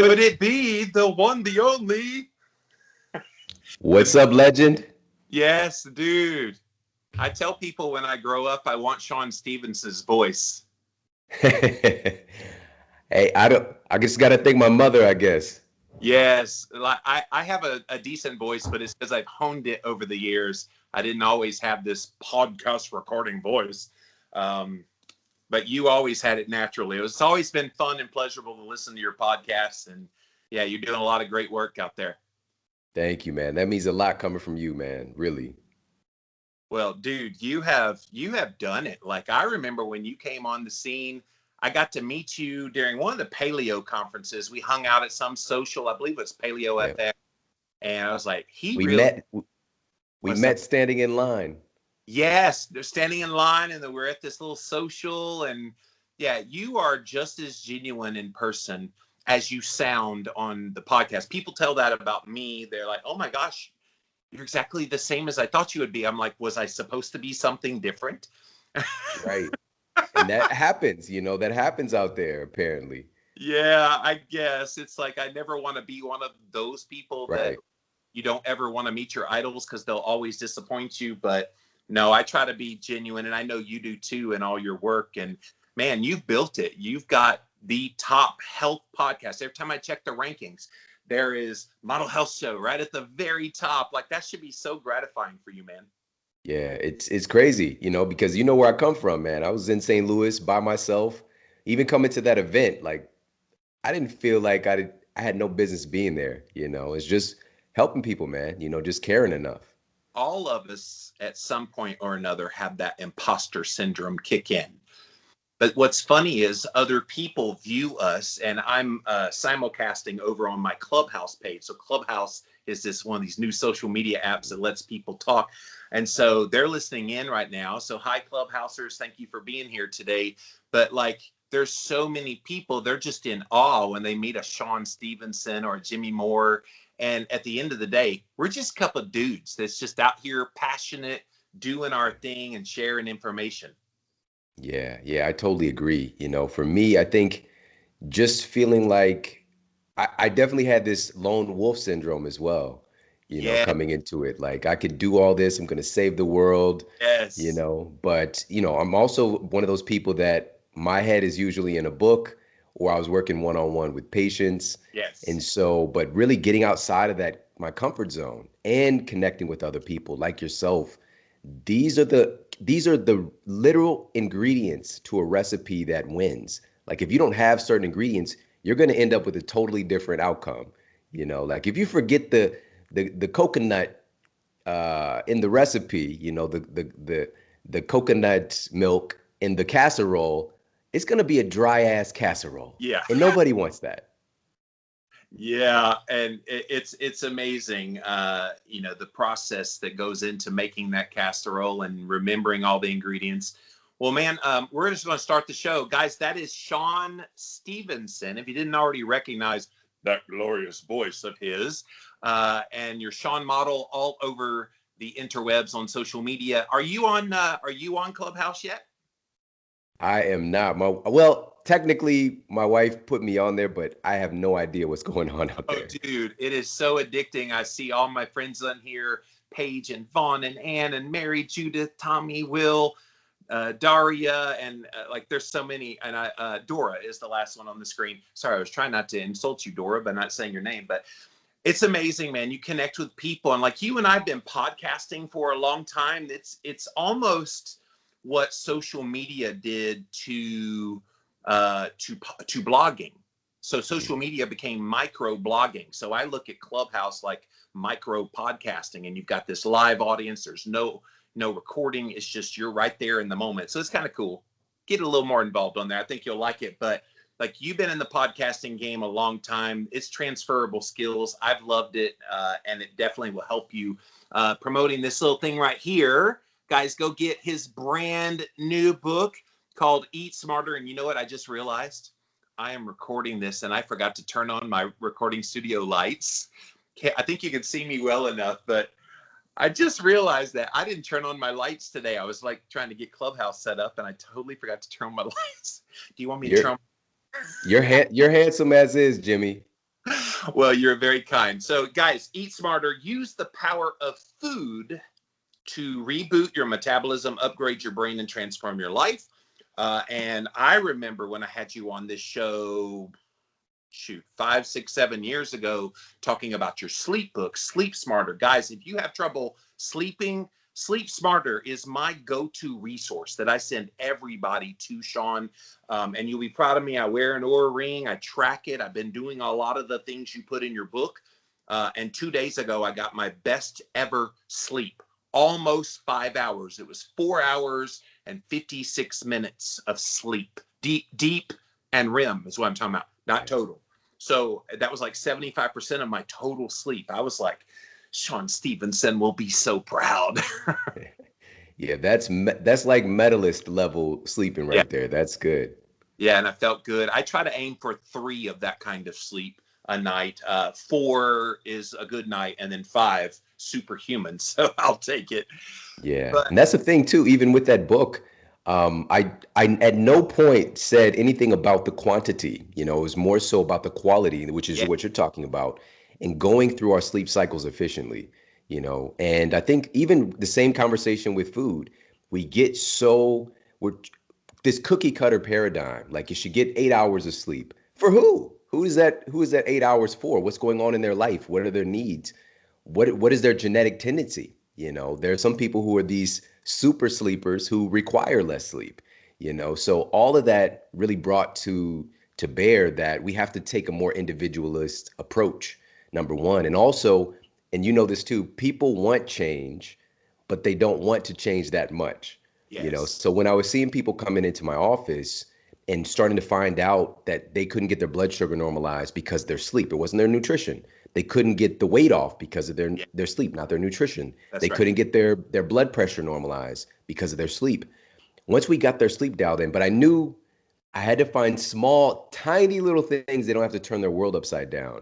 Would it be the one, the only? What's up, legend? Yes, dude. I tell people when I grow up, I want Shawn Stevenson's voice. Hey, I just gotta thank my mother, I guess. Yes, like I have a decent voice, but it's because I've honed it over the years. I didn't always have this podcast recording voice. Um, but you always had it naturally. It's always been fun and pleasurable to listen to your podcasts. And yeah, you're doing a lot of great work out there. Thank you, man. That means a lot coming from you, man. Really. Well, dude, you have done it. Like I remember when you came on the scene, I got to meet you during one of the paleo conferences. We hung out at some social, I believe it was Paleo Yeah. FX, and I was like, he We really met we was that. met standing in line. Yes, they're standing in line, and then we're at this little social, and yeah, you are just as genuine in person as you sound on the podcast. People tell that about me. They're like, "Oh my gosh, you're exactly the same as I thought you would be." I'm like, was I supposed to be something different? Right. And that happens, that happens out there, apparently. Yeah, I guess it's like I never want to be one of those people that Right. you don't ever want to meet your idols because they'll always disappoint you. But no, I try to be genuine, and I know you do too in all your work. And man, you've built it. You've got the top health podcast. Every time I check the rankings, there is Model Health Show right at the very top. Like that should be so gratifying for you, man. Yeah, it's crazy, because you know where I come from, man. I was in St. Louis by myself. Even coming to that event, like I didn't feel like I had no business being there, It's just helping people, man, just caring enough. All of us at some point or another have that imposter syndrome kick in. But what's funny is other people view us, and I'm simulcasting over on my Clubhouse page. So Clubhouse is this one of these new social media apps that lets people talk. And so they're listening in right now. So hi, Clubhousers. Thank you for being here today. But like, there's so many people, they're just in awe when they meet a Shawn Stevenson or a Jimmy Moore. And at the end of the day, we're just a couple of dudes that's just out here passionate, doing our thing and sharing information. Yeah, yeah, I totally agree. For me, I think just feeling like I definitely had this lone wolf syndrome as well, Yeah. coming into it. Like I could do all this, I'm going to save the world, Yes. but I'm also one of those people that my head is usually in a book or I was working one-on-one with patients. And Yes. so, but really getting outside of that, my comfort zone and connecting with other people like yourself, these are the literal ingredients to a recipe that wins. Like if you don't have certain ingredients, you're going to end up with a totally different outcome. Like if you forget the coconut in the recipe, the coconut milk in the casserole, it's going to be a dry ass casserole, Yeah. and nobody wants that. Yeah, and it's amazing, the process that goes into making that casserole and remembering all the ingredients. Well, man, we're just going to start the show, guys. That is Shawn Stevenson. If you didn't already recognize that glorious voice of his, and your Shawn model all over the interwebs on social media. Are you on? Are you on Clubhouse yet? I am not. Well, technically, my wife put me on there, but I have no idea what's going on out Oh, there. dude, it is so addicting. I see all my friends on here, Paige and Vaughn and Ann and Mary, Judith, Tommy, Will, Daria, and like there's so many. And Dora is the last one on the screen. Sorry, I was trying not to insult you, Dora, by not saying your name. But it's amazing, man. You connect with people, and like you and I've been podcasting for a long time. It's almost what social media did to blogging. So social media became micro blogging. So I look at Clubhouse like micro podcasting, and you've got this live audience. There's no recording. It's just you're right there in the moment. So it's kind of cool. Get a little more involved on there. I think you'll like it. But like you've been in the podcasting game a long time. It's transferable skills. I've loved it, and it definitely will help you promoting this little thing right here. Guys, go get his brand new book called Eat Smarter. And you know what? I just realized I am recording this and I forgot to turn on my recording studio lights. I think you can see me well enough, but I just realized that I didn't turn on my lights today. I was like trying to get Clubhouse set up and I totally forgot to turn on my lights. Do you want me to You're turn on? you're handsome as is, Jimmy. Well, you're very kind. So guys, eat smarter, use the power of food to reboot your metabolism, upgrade your brain, and transform your life. And I remember when I had you on this show, shoot, 5, 6, 7 years ago, talking about your sleep book, Sleep Smarter. Guys, if you have trouble sleeping, Sleep Smarter is my go-to resource that I send everybody to, Shawn. And you'll be proud of me. I wear an Oura ring. I track it. I've been doing a lot of the things you put in your book. And 2 days ago, I got my best ever sleep, almost 5 hours. It was 4 hours and 56 minutes of sleep, deep and REM is what I'm talking about, not total. So that was like 75% of my total sleep. I was like, Shawn Stevenson will be so proud. Yeah, that's like medalist level sleeping Yeah. right there. That's good. Yeah, and I felt good. I try to aim for 3 of that kind of sleep a night. 4 is a good night, and then 5 superhuman. So I'll take it. Yeah, But and that's the thing too. Even with that book, I at no point said anything about the quantity. You know, it was more so about the quality, which is yeah, what you're talking about, and going through our sleep cycles efficiently. You know, and I think even the same conversation with food, we get so we're this cookie cutter paradigm. Like you should get 8 hours of sleep. For who? Who is that? Who is that 8 hours for? What's going on in their life? What are their needs? What is their genetic tendency? You know, there are some people who are these super sleepers who require less sleep, you know. So all of that really brought to bear that we have to take a more individualist approach, number one. And also, and you know this too, people want change, but they don't want to change that much. You know, yes, so when I was seeing people coming into my office and starting to find out that they couldn't get their blood sugar normalized because of their sleep, it wasn't their nutrition. They couldn't get the weight off because of yeah, their sleep, not their nutrition. They that's right. couldn't get their blood pressure normalized because of their sleep. Once we got their sleep dialed in, but I knew I had to find small, tiny little things they don't have to turn their world upside down,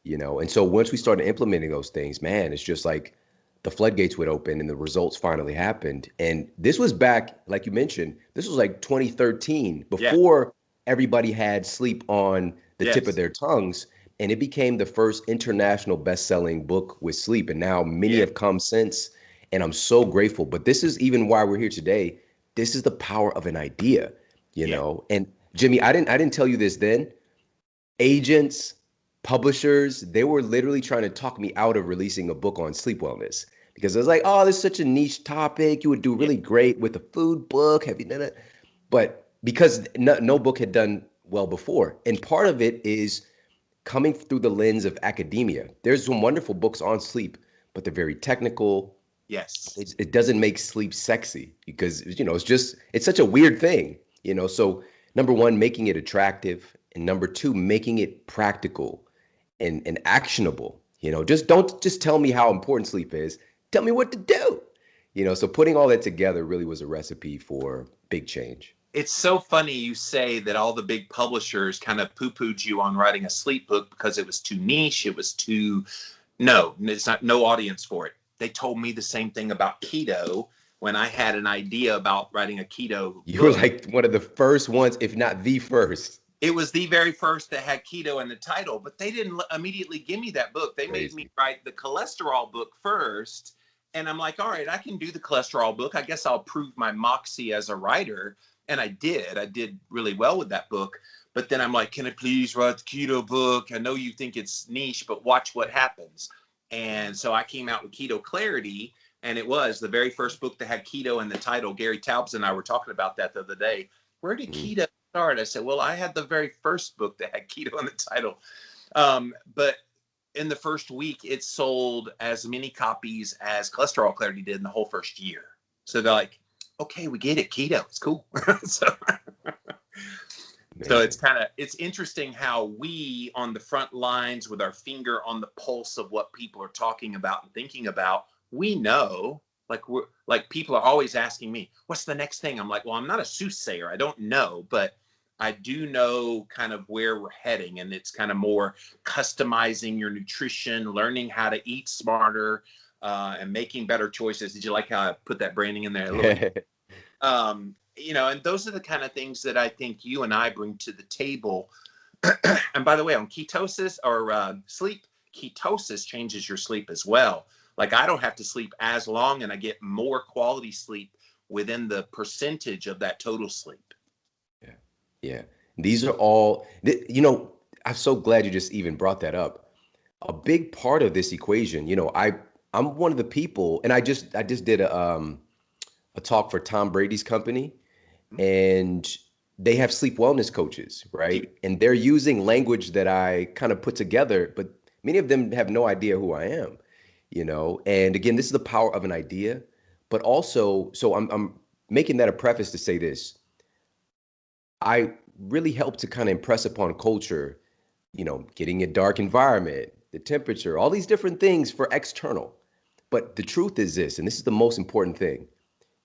you know. And so once we started implementing those things, man, it's just like the floodgates would open and the results finally happened. And this was back, like you mentioned, this was like 2013, Yeah, before everybody had sleep on the tip of yes, their tongues. And it became the first international best-selling book with sleep. And now many yeah, have come since. And I'm so grateful. But this is even why we're here today. This is the power of an idea, you yeah. know. And Jimmy, I didn't tell you this then. Agents, publishers, they were literally trying to talk me out of releasing a book on sleep wellness because I was like, oh, this is such a niche topic. You would do Yeah. really great with a food book. Have you done it? But because no book had done well before. And part of it is coming through the lens of academia. There's some wonderful books on sleep, but they're very technical. Yes. It doesn't make sleep sexy because you know it's such a weird thing, you know. So number one, making it attractive, and number two, making it practical and actionable. You know, just don't just tell me how important sleep is. Tell me what to do. You know, so putting all that together really was a recipe for big change. It's so funny you say that all the big publishers kind of poo-pooed you on writing a sleep book because it was too niche. It was too, no, it's not, no audience for it. They told me the same thing about keto when I had an idea about writing a keto You were book. like one of the first ones, if not the first. It was the very first that had keto in the title, but they didn't immediately give me that book. They made me Crazy. write the cholesterol book first. And I'm like, all right, I can do the cholesterol book. I guess I'll prove my moxie as a writer. And I did. I did really well with that book. But then I'm like, can I please write the keto book? I know you think it's niche, but watch what happens. And so I came out with Keto Clarity, and it was the very first book that had keto in the title. Gary Taubes and I were talking about that the other day. Where did Mm. keto start? I said, well, I had the very first book that had keto in the title. But in the first week, it sold as many copies as Cholesterol Clarity did in the whole first year. So they're like, okay, we get it. Keto, it's cool. so, so Man. it's interesting how we on the front lines with our finger on the pulse of what people are talking about and thinking about, we know, like people are always asking me, what's the next thing? I'm like, well, I'm not a soothsayer. I don't know, but I do know kind of where we're heading. And it's kind of more customizing your nutrition, learning how to eat smarter, and making better choices. Did you like how I put that branding in there? A little and those are the kind of things that I think you and I bring to the table And by the way, on ketosis or sleep, ketosis changes your sleep as well. Like I don't have to sleep as long and I get more quality sleep within the percentage of that total sleep. Yeah. Yeah. These are all, I'm so glad you just even brought that up. A big part of this equation, I'm one of the people, and I just did a talk for Tom Brady's company, and they have sleep wellness coaches, right? And they're using language that I kind of put together, but many of them have no idea who I am, And again, this is the power of an idea, but also, so I'm making that a preface to say this. I really help to kind of impress upon culture, getting a dark environment, the temperature, all these different things for external. But the truth is this, and this is the most important thing.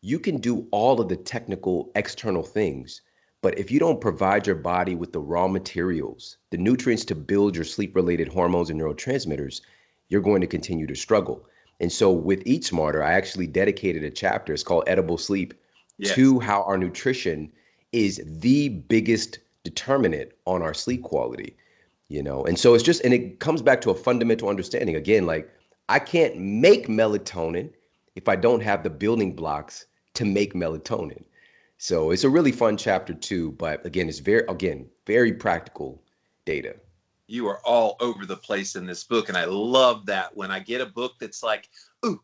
You can do all of the technical external things, but if you don't provide your body with the raw materials, the nutrients to build your sleep-related hormones and neurotransmitters, you're going to continue to struggle. And so with Eat Smarter, I actually dedicated a chapter, it's called Edible Sleep, Yes. to how our nutrition is the biggest determinant on our sleep quality, And so and it comes back to a fundamental understanding. Again, like I can't make melatonin if I don't have the building blocks to make melatonin. So it's a really fun chapter too, but again, it's very practical data. You are all over the place in this book. And I love that when I get a book that's like, ooh,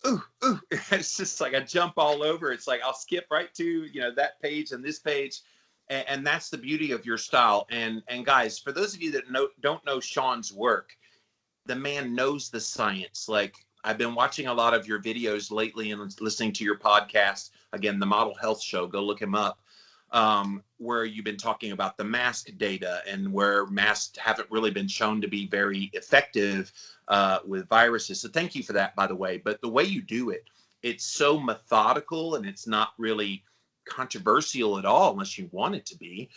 ooh, ooh, it's just like I jump all over. It's like I'll skip right to, that page and this page. And that's the beauty of your style. And guys, for those of you that don't know Shawn's work, the man knows the science. Like I've been watching a lot of your videos lately and listening to your podcast. Again, the Model Health Show, go look him up. Where you've been talking about the mask data and where masks haven't really been shown to be very effective with viruses. So thank you for that, by the way. But the way you do it, it's so methodical and it's not really controversial at all unless you want it to be.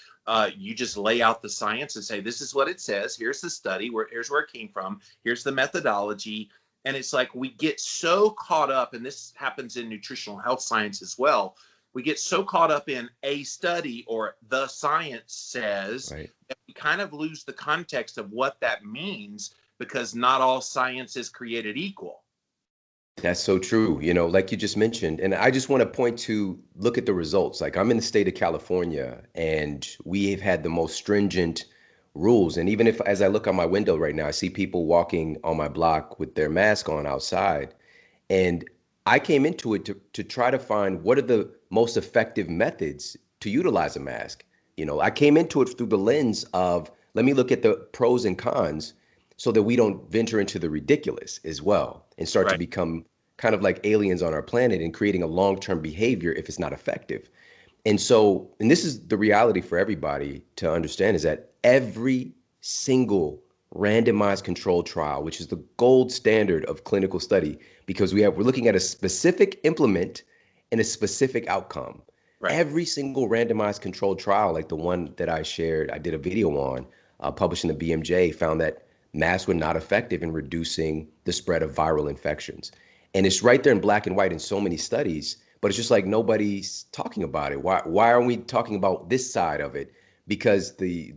You just lay out the science and say, this is what it says. Here's the study. Here's where it came from. Here's the methodology. And it's like we get so caught up, and this happens in nutritional health science as well. We get so caught up in a study or the science says Right. that we kind of lose the context of what that means because not all science is created equal. That's so true, like you just mentioned. And I just want to look at the results. Like I'm in the state of California and we have had the most stringent rules. And even if, as I look out my window right now, I see people walking on my block with their mask on outside. And I came into it to try to find what are the most effective methods to utilize a mask. I came into it through the lens of, let me look at the pros and cons so that we don't venture into the ridiculous as well and start to Right. become kind of like aliens on our planet and creating a long-term behavior if it's not effective. And this is the reality for everybody to understand, is that every single randomized controlled trial, which is the gold standard of clinical study, because we're looking at a specific implement and a specific outcome. Right. Every single randomized controlled trial, like the one that I shared, I did a video on, published in the BMJ, found that masks were not effective in reducing the spread of viral infections. And it's right there in black and white in so many studies, but it's just like nobody's talking about it. Why aren't we talking about this side of it? Because the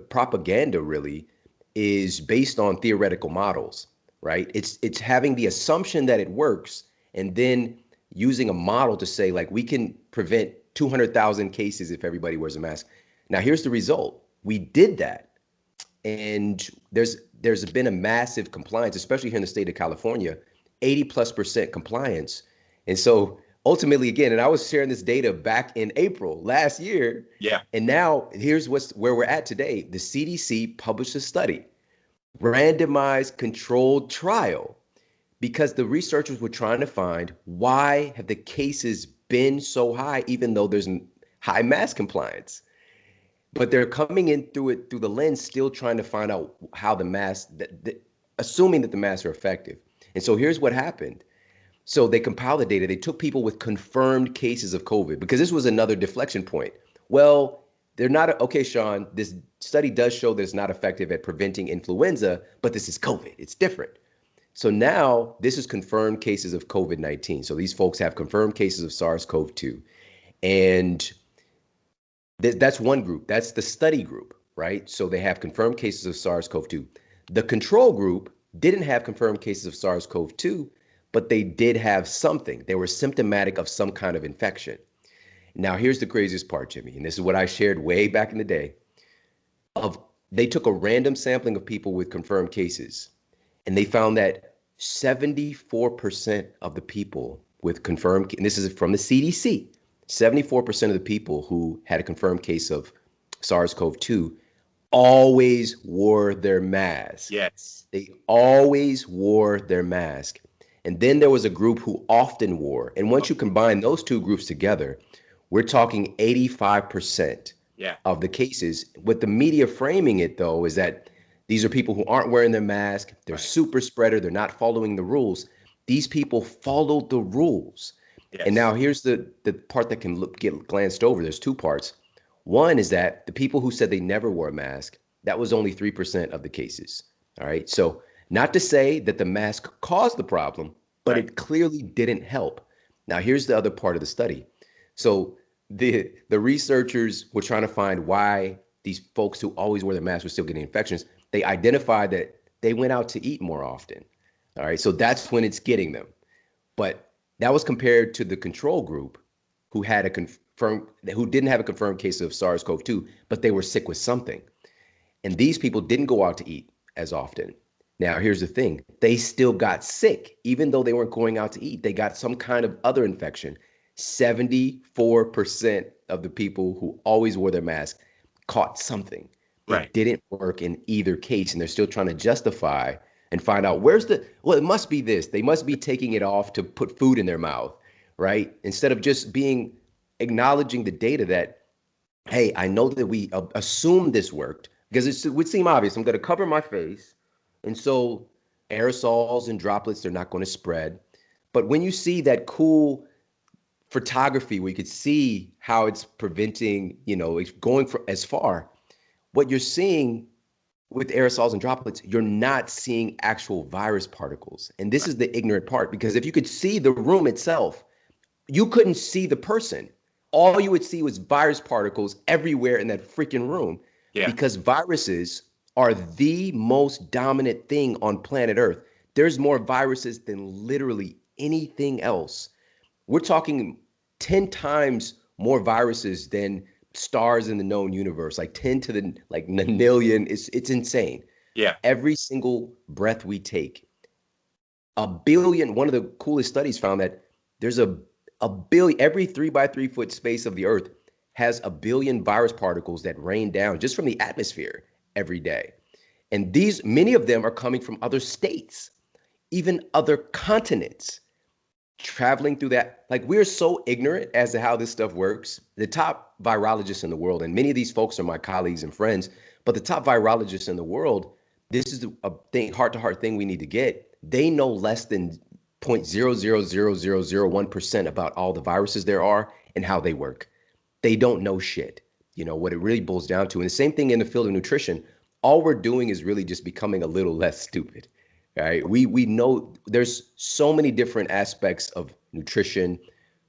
propaganda really is based on theoretical models, right? It's having the assumption that it works and then using a model to say, like, we can prevent 200,000 cases if everybody wears a mask. Now, here's the result. We did that. And there's been a massive compliance, especially here in the state of California, 80+% compliance. And so ultimately, again, and I was sharing this data back in April last year. Yeah. And now here's where we're at today. The CDC published a study, randomized controlled trial, because the researchers were trying to find, why have the cases been so high, even though there's high mask compliance? But they're coming in through the lens, still trying to find out how the masks, assuming that the masks are effective. And so here's what happened. So they compiled the data. They took people with confirmed cases of COVID, because this was another deflection point. Well, they're not, okay, Shawn, this study does show that it's not effective at preventing influenza, but this is COVID. It's different. So now this is confirmed cases of COVID-19. So these folks have confirmed cases of SARS-CoV-2. And that's one group. That's the study group. right? So they have confirmed cases of SARS-CoV-2. The control group didn't have confirmed cases of SARS-CoV-2, but they did have something. They were symptomatic of some kind of infection. Now, here's the craziest part, Jimmy, and this is what I shared way back in the day. Of They took a random sampling of people with confirmed cases, and they found that 74% of the people with confirmed, and this is from the CDC, 74% of the people who had a confirmed case of SARS-CoV-2 always wore their mask. Yes. They always wore their mask. And then there was a group who often wore. And once you combine those two groups together, we're talking 85% Yeah. of the cases. With the media framing it, though, is that these are people who aren't wearing their mask. They're Right. super spreader. They're not following the rules. These people followed the rules. Yes. And now here's the part that can get glanced over. There's two parts. One is that the people who said they never wore a mask, that was only 3% of the cases. All right. So not to say that the mask caused the problem, but Right. it clearly didn't help. Now, here's the other part of the study. So the researchers were trying to find why these folks who always wear their masks were still getting infections. They identified that they went out to eat more often. All right. So that's when it's getting them. But that was compared to the control group who had who didn't have a confirmed case of SARS-CoV-2, but they were sick with something. And these people didn't go out to eat as often. Now, here's the thing. They still got sick, even though they weren't going out to eat. They got some kind of other infection. 74% of the people who always wore their mask caught something. Right. It didn't work in either case. And they're still trying to justify and find out well, it must be this. They must be taking it off to put food in their mouth, right? Instead of just acknowledging the data that, hey, I know that we assumed this worked because it would seem obvious. I'm going to cover my face. And so aerosols and droplets, they're not going to spread. But when you see that cool photography, we could see how it's preventing, it's going as far. What you're seeing with aerosols and droplets, you're not seeing actual virus particles. And this is the ignorant part, because if you could see the room itself, you couldn't see the person. All you would see was virus particles everywhere in that freaking room. Yeah. Because viruses are the most dominant thing on planet Earth. There's more viruses than literally anything else. We're talking 10 times more viruses than stars in the known universe, like 10 to the nillion. It's insane. Yeah. Every single breath we take, a billion. One of the coolest studies found that there's a billion, every 3 by 3 foot space of the earth has a billion virus particles that rain down just from the atmosphere every day. And many of them are coming from other states, even other continents, traveling through that. Like, we're so ignorant as to how this stuff works. The top virologists in the world, and many of these folks are my colleagues and friends, but the top virologists in the world, this is a thing, heart-to-heart thing we need to get. They know less than 0.000001% about all the viruses there are and how they work. They don't know shit. What it really boils down to. And the same thing in the field of nutrition, all we're doing is really just becoming a little less stupid. Right? We know there's so many different aspects of nutrition,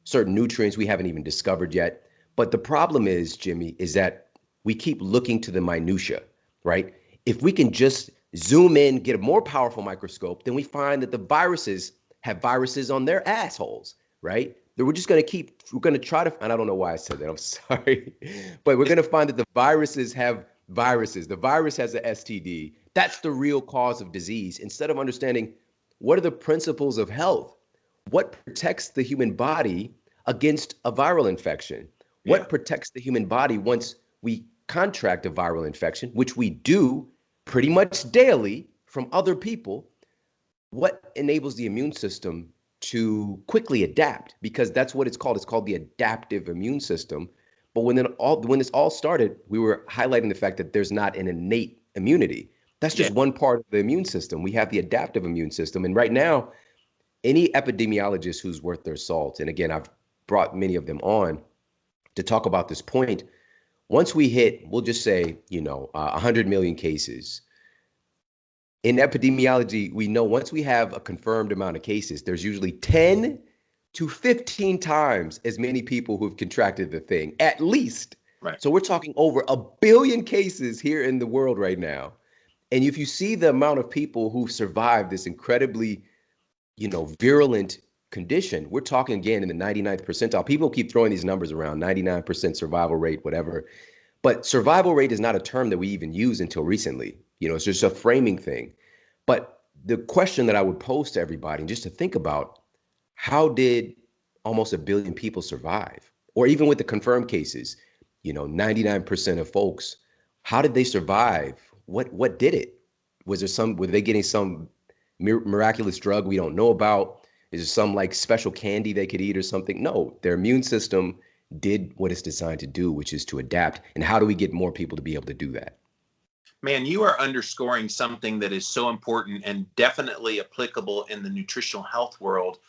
certain nutrients we haven't even discovered yet. But the problem is, Jimmy, is that we keep looking to the minutia, right? If we can just zoom in, get a more powerful microscope, then we find that the viruses have viruses on their assholes, right? That we're going to try to, and I don't know why I said that, I'm sorry, but we're going to find that the viruses have viruses. The virus has an STD. That's the real cause of disease. Instead of understanding what are the principles of health, what protects the human body against a viral infection, what protects the human body once we contract a viral infection, which we do pretty much daily from other people, what enables the immune system to quickly adapt, because that's what it's called. It's called the adaptive immune system. But when this all started, we were highlighting the fact that there's not an innate immunity. That's just one part of the immune system. We have the adaptive immune system. And right now, any epidemiologist who's worth their salt, and again, I've brought many of them on to talk about this point. Once we hit, we'll just say, 100 million cases. In epidemiology, we know once we have a confirmed amount of cases, there's usually 10 to 15 times as many people who've contracted the thing, at least. Right. So we're talking over 1 billion cases here in the world right now. And if you see the amount of people who've survived this incredibly, virulent condition, we're talking again in the 99th percentile. People keep throwing these numbers around, 99% survival rate, whatever. But survival rate is not a term that we even use until recently. It's just a framing thing. But the question that I would pose to everybody, and just to think about, how did almost 1 billion people survive? Or even with the confirmed cases, 99% of folks, how did they survive? What did it? Were they getting some miraculous drug we don't know about? Is there some like special candy they could eat or something? No, their immune system did what it's designed to do, which is to adapt. And how do we get more people to be able to do that? Man, you are underscoring something that is so important and definitely applicable in the nutritional health world.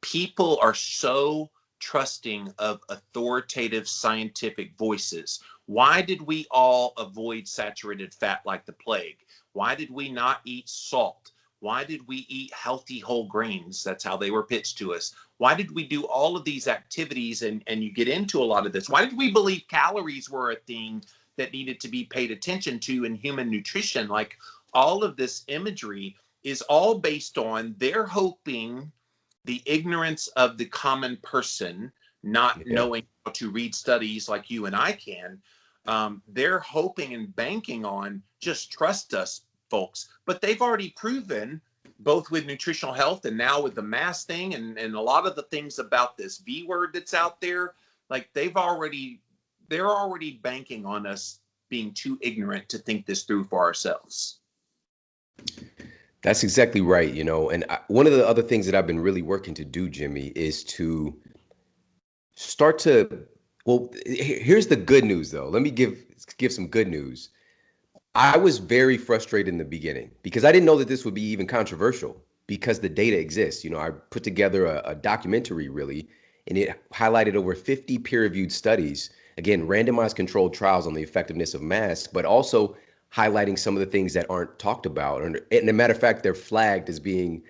People are so trusting of authoritative scientific voices. Why did we all avoid saturated fat like the plague? Why did we not eat salt? Why did we eat healthy whole grains? That's how they were pitched to us. Why did we do all of these activities? And you get into a lot of this. Why did we believe calories were a thing that needed to be paid attention to in human nutrition? Like, all of this imagery is all based on they're hoping the ignorance of the common person, not Yeah. knowing how to read studies like you and I can. They're hoping and banking on just trust us, folks. But they've already proven, both with nutritional health and now with the mass thing and a lot of the things about this V word that's out there, like they're already banking on us being too ignorant to think this through for ourselves. That's exactly right. And one of the other things that I've been really working to do, Jimmy, is to start to, well, here's the good news though. Let me give some good news. I was very frustrated in the beginning because I didn't know that this would be even controversial because the data exists. I put together a documentary really, and it highlighted over 50 peer-reviewed studies, again, randomized controlled trials on the effectiveness of masks, but also highlighting some of the things that aren't talked about. And as a matter of fact, they're flagged as being,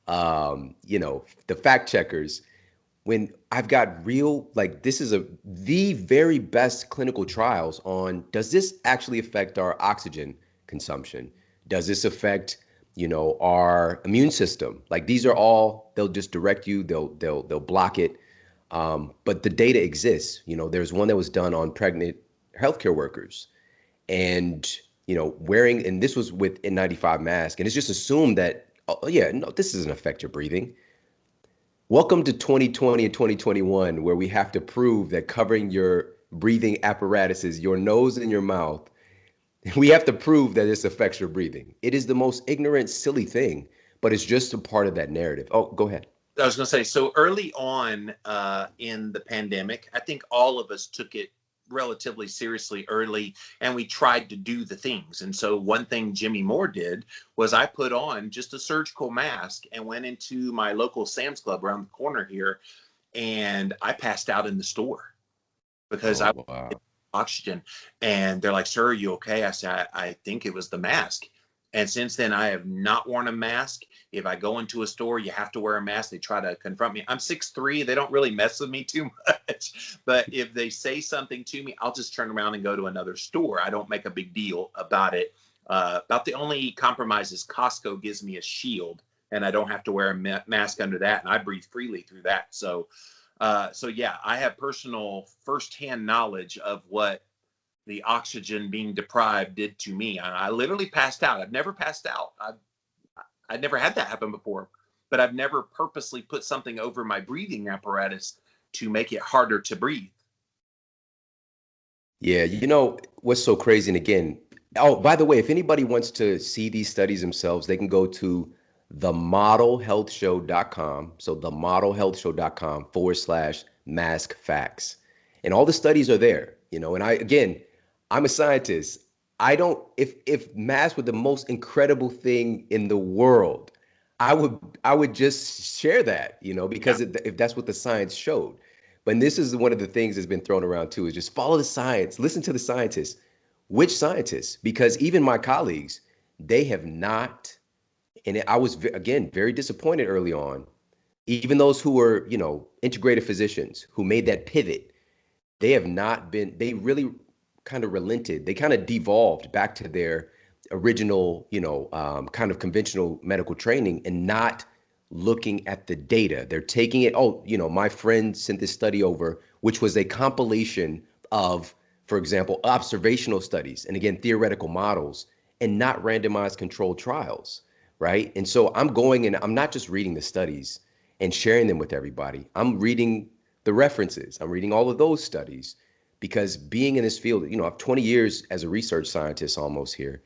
the fact checkers. When I've got real, like this is the very best clinical trials on, does this actually affect our oxygen consumption? Does this affect, our immune system? Like these are all, they'll just direct you, they'll block it. But the data exists. There's one that was done on pregnant healthcare workers and, wearing, and this was with N95 mask. And it's just assumed that, oh yeah, no, this doesn't affect your breathing. Welcome to 2020 and 2021, where we have to prove that covering your breathing apparatuses, your nose and your mouth, we have to prove that this affects your breathing. It is the most ignorant, silly thing, but it's just a part of that narrative. Oh, go ahead. I was going to say, so early on in the pandemic, I think all of us took it relatively seriously early, and we tried to do the things. And so one thing Jimmy Moore did was I put on just a surgical mask and went into my local Sam's Club around the corner here, and I passed out in the store because I was Wow. oxygen. And they're like, "Sir, are you okay?" I said, I think it was the mask. And since then, I have not worn a mask. If I go into a store, you have to wear a mask. They try to confront me. I'm 6'3". They don't really mess with me too much. But if they say something to me, I'll just turn around and go to another store. I don't make a big deal about it. About the only compromise is Costco gives me a shield, and I don't have to wear a mask under that, and I breathe freely through that. So yeah, I have personal firsthand knowledge of what the oxygen being deprived did to me. I literally passed out. I've never passed out. I'd never had that happen before, but I've never purposely put something over my breathing apparatus to make it harder to breathe. Yeah, what's so crazy, and again, oh, by the way, if anybody wants to see these studies themselves, they can go to themodelhealthshow.com. So themodelhealthshow.com/mask facts. And all the studies are there, and I'm a scientist. I don't, if masks were the most incredible thing in the world, I would just share that, Yeah. because if that's what the science showed. But this is one of the things that's been thrown around too, is just follow the science, listen to the scientists. Which scientists? Because even my colleagues, they have not, and I was again very disappointed early on. Even those who were, integrative physicians who made that pivot, they have not been, they really kind of relented. They kind of devolved back to their original, kind of conventional medical training and not looking at the data. They're taking it, my friend sent this study over, which was a compilation of, for example, observational studies and again, theoretical models and not randomized controlled trials, right? And so I'm going and I'm not just reading the studies and sharing them with everybody. I'm reading the references. I'm reading all of those studies because being in this field, I've 20 years as a research scientist almost here,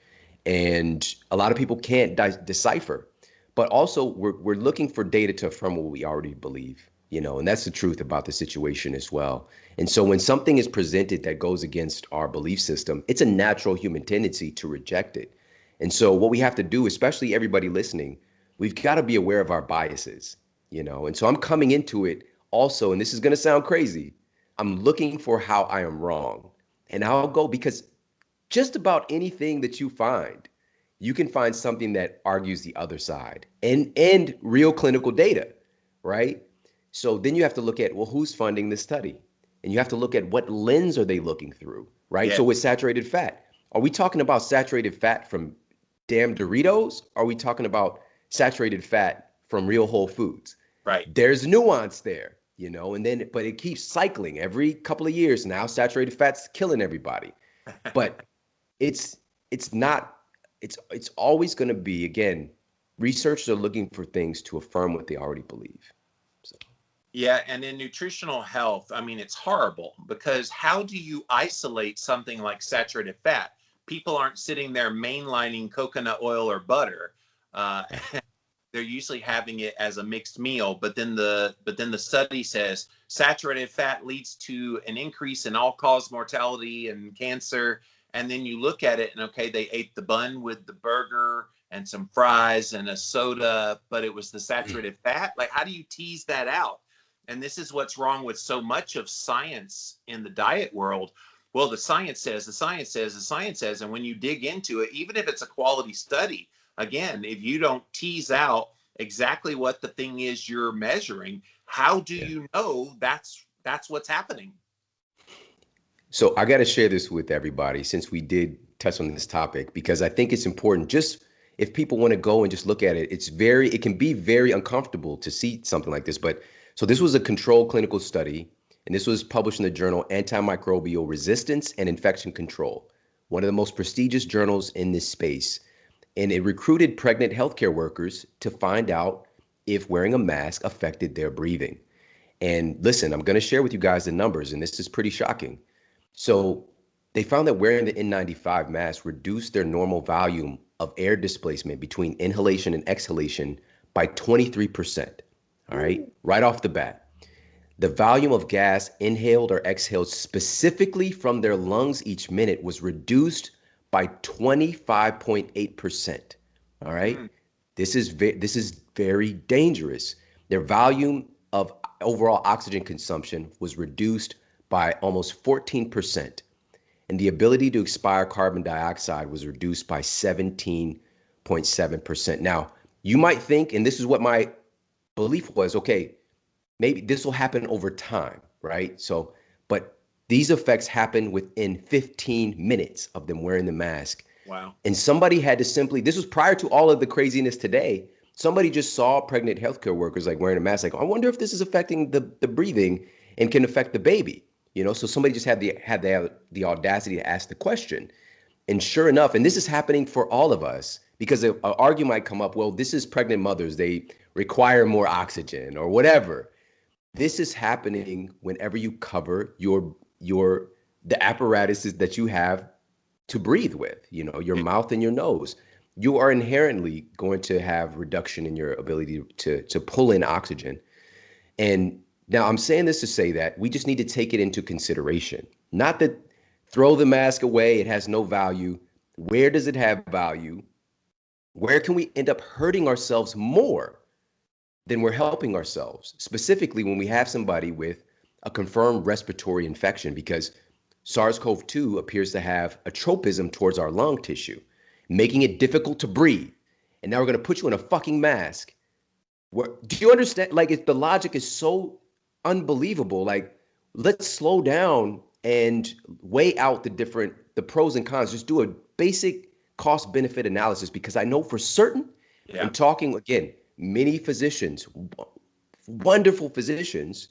and a lot of people can't decipher. But also, we're looking for data to affirm what we already believe, and that's the truth about the situation as well. And so when something is presented that goes against our belief system, it's a natural human tendency to reject it. And so what we have to do, especially everybody listening, we've got to be aware of our biases, And so I'm coming into it also, and this is going to sound crazy, I'm looking for how I am wrong. And I'll go because just about anything that you find, you can find something that argues the other side and real clinical data, right? So then you have to look at, well, who's funding this study? And you have to look at what lens are they looking through, right? Yeah. So with saturated fat, are we talking about saturated fat from damn Doritos? Are we talking about saturated fat from real whole foods? Right. There's nuance there, but it keeps cycling every couple of years. Now saturated fat's killing everybody. But it's not, it's always going to be, again, researchers are looking for things to affirm what they already believe. So. Yeah, and in nutritional health, I mean, it's horrible because how do you isolate something like saturated fat? People aren't sitting there mainlining coconut oil or butter. They're usually having it as a mixed meal, but then the study says saturated fat leads to an increase in all-cause mortality and cancer. And then you look at it and okay, they ate the bun with the burger and some fries and a soda, but it was the saturated fat. Like, how do you tease that out? And this is what's wrong with so much of science in the diet world. Well, the science says, the science says, the science says, and when you dig into it, even if it's a quality study, again, if you don't tease out exactly what the thing is you're measuring, how do you know that's what's happening? So I got to share this with everybody since we did touch on this topic, because I think it's important. Just if people want to go and just look at it, it can be very uncomfortable to see something like this. But so this was a controlled clinical study, and this was published in the journal Antimicrobial Resistance and Infection Control, one of the most prestigious journals in this space. And it recruited pregnant healthcare workers to find out if wearing a mask affected their breathing. And listen, I'm going to share with you guys the numbers, and this is pretty shocking. So they found that wearing the N95 mask reduced their normal volume of air displacement between inhalation and exhalation by 23%. All right off the bat. The volume of gas inhaled or exhaled specifically from their lungs each minute was reduced by 25.8%. All right. This is very dangerous. Their volume of overall oxygen consumption was reduced by almost 14%. And the ability to expire carbon dioxide was reduced by 17.7%. Now, you might think, and this is what my belief was, okay, maybe this will happen over time, right? So, but these effects happen within 15 minutes of them wearing the mask. Wow. And somebody had to simply, this was prior to all of the craziness today, somebody just saw pregnant healthcare workers like wearing a mask, like, I wonder if this is affecting the breathing and can affect the baby. So somebody just had the audacity to ask the question. And sure enough, and this is happening for all of us, because an argument might come up, well, this is pregnant mothers, they require more oxygen or whatever. This is happening whenever you cover the apparatuses that you have to breathe with, your mouth and your nose. You are inherently going to have reduction in your ability to pull in oxygen. And now I'm saying this to say that we just need to take it into consideration. Not that throw the mask away, it has no value. Where does it have value? Where can we end up hurting ourselves more than we're helping ourselves? Specifically when we have somebody with a confirmed respiratory infection, because SARS-CoV-2 appears to have a tropism towards our lung tissue, making it difficult to breathe. And now we're going to put you in a fucking mask. Do you understand? Like, the logic is so unbelievable. Like, let's slow down and weigh out the pros and cons. Just do a basic cost benefit analysis, because I know for certain, Yeah. in talking again, many physicians, wonderful physicians,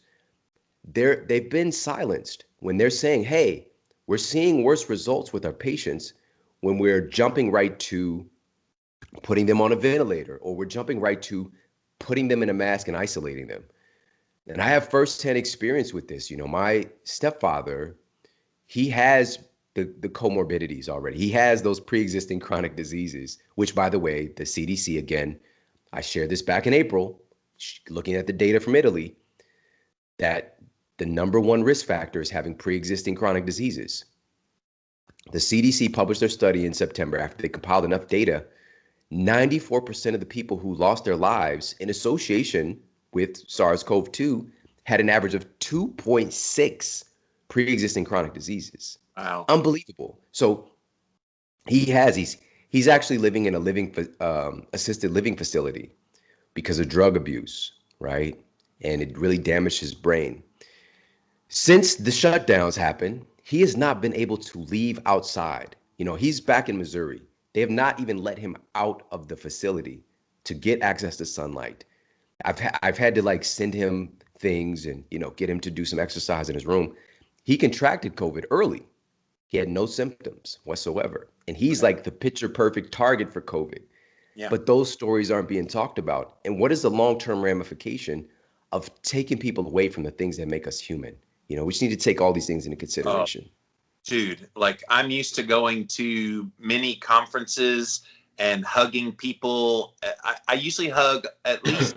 they've been silenced when they're saying, hey, we're seeing worse results with our patients when we're jumping right to putting them on a ventilator, or we're jumping right to putting them in a mask and isolating them. And I have firsthand experience with this. My stepfather, he has the comorbidities already. He has those pre-existing chronic diseases, which, by the way, the CDC, again, I shared this back in April, looking at the data from Italy, that the number one risk factor is having pre-existing chronic diseases. The CDC published their study in September after they compiled enough data. 94% of the people who lost their lives in association with SARS-CoV-2 had an average of 2.6 pre-existing chronic diseases. Wow. Unbelievable. So he's actually living in a assisted living facility because of drug abuse, right? And it really damaged his brain. Since the shutdowns happened, he has not been able to leave outside. He's back in Missouri. They have not even let him out of the facility to get access to sunlight. I've had to like send him things and get him to do some exercise in his room. He contracted COVID early. He had no symptoms whatsoever, and he's like the picture perfect target for COVID. Yeah. But those stories aren't being talked about. And what is the long-term ramification of taking people away from the things that make us human? We just need to take all these things into consideration. Dude, like I'm used to going to many conferences and hugging people. I usually hug at least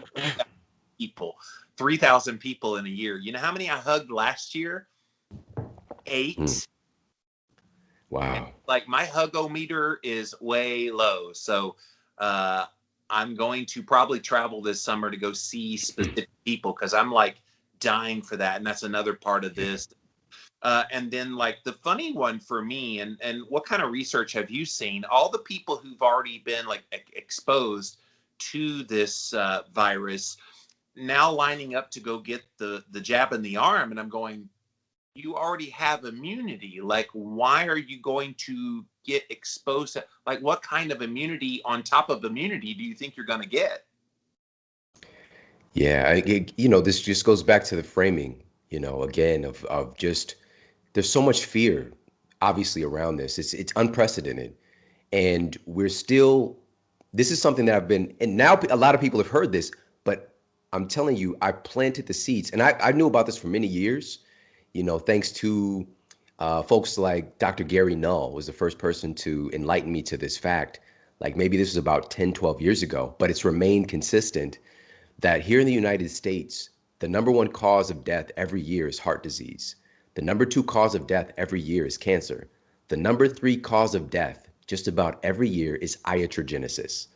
people, 3,000 people in a year. You know how many I hugged last year? 8. And Wow. like my hugometer is way low. So I'm going to probably travel this summer to go see specific people, because I'm like dying for that. And that's another part of this. And then like the funny one for me, and what kind of research have you seen? All the people who've already been like exposed to this virus now lining up to go get the jab in the arm. And I'm going, you already have immunity. Like, why are you going to get exposed to, like, what kind of immunity on top of immunity do you think you're going to get? Yeah, this just goes back to the framing, again, of just there's so much fear, obviously, around this. It's unprecedented, and this is something that and now a lot of people have heard this, but I'm telling you, I planted the seeds, and I knew about this for many years, thanks to folks like Dr. Gary Null was the first person to enlighten me to this fact. Like maybe this was about 10, 12 years ago, but it's remained consistent that here in the United States, the number one cause of death every year is heart disease. The number two cause of death every year is cancer. The number three cause of death just about every year is iatrogenesis,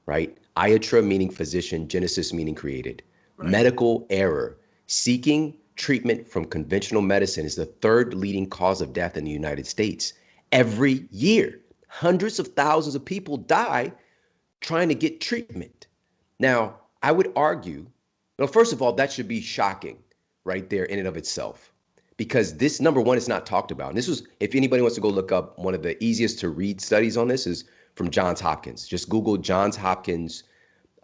right? Iatra meaning physician, genesis meaning created. Right. Medical error. Seeking treatment from conventional medicine is the third leading cause of death in the United States. Every year, hundreds of thousands of people die trying to get treatment. Now, I would argue, well, first of all, that should be shocking right there in and of itself, because this, number one, is not talked about. And this was, if anybody wants to go look up, one of the easiest to read studies on this is from Johns Hopkins. Just Google Johns Hopkins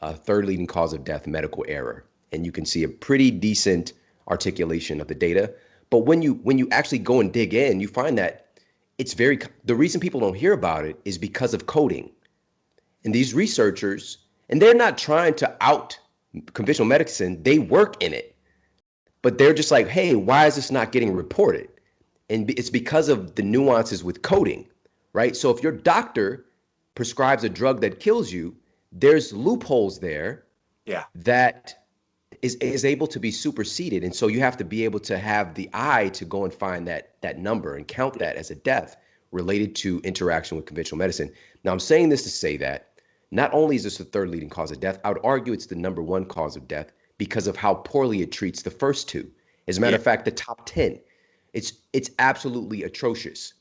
third leading cause of death, medical error, and you can see a pretty decent articulation of the data. But when you actually go and dig in, you find that the reason people don't hear about it is because of coding. And these researchers, and they're not trying to out conventional medicine, they work in it. But they're just like, hey, why is this not getting reported? And it's because of the nuances with coding, right? So if your doctor prescribes a drug that kills you, there's loopholes there that is able to be superseded. And so you have to be able to have the eye to go and find that number and count that as a death related to interaction with conventional medicine. Now, I'm saying this to say that not only is this the third leading cause of death, I would argue it's the number one cause of death because of how poorly it treats the first two. As a matter of fact, the top 10, it's absolutely atrocious.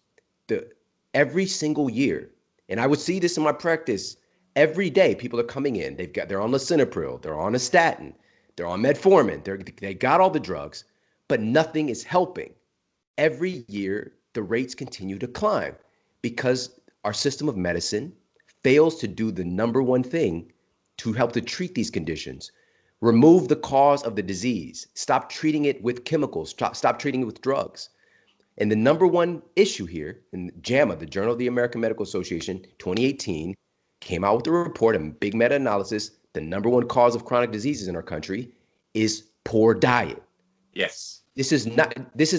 Every single year, and I would see this in my practice every day, people are coming in, they're on lisinopril, they're on a statin, they're on metformin, they got all the drugs, but nothing is helping. every year the rates continue to climb because our system of medicine fails to do the number one thing to help to treat these conditions. Remove the cause of the disease. Stop treating it with chemicals. Stop treating it with drugs. And the number one issue here in JAMA, the Journal of the American Medical Association, 2018, came out with a report, a big meta-analysis. The number one cause of chronic diseases in our country is poor diet. Yes. This is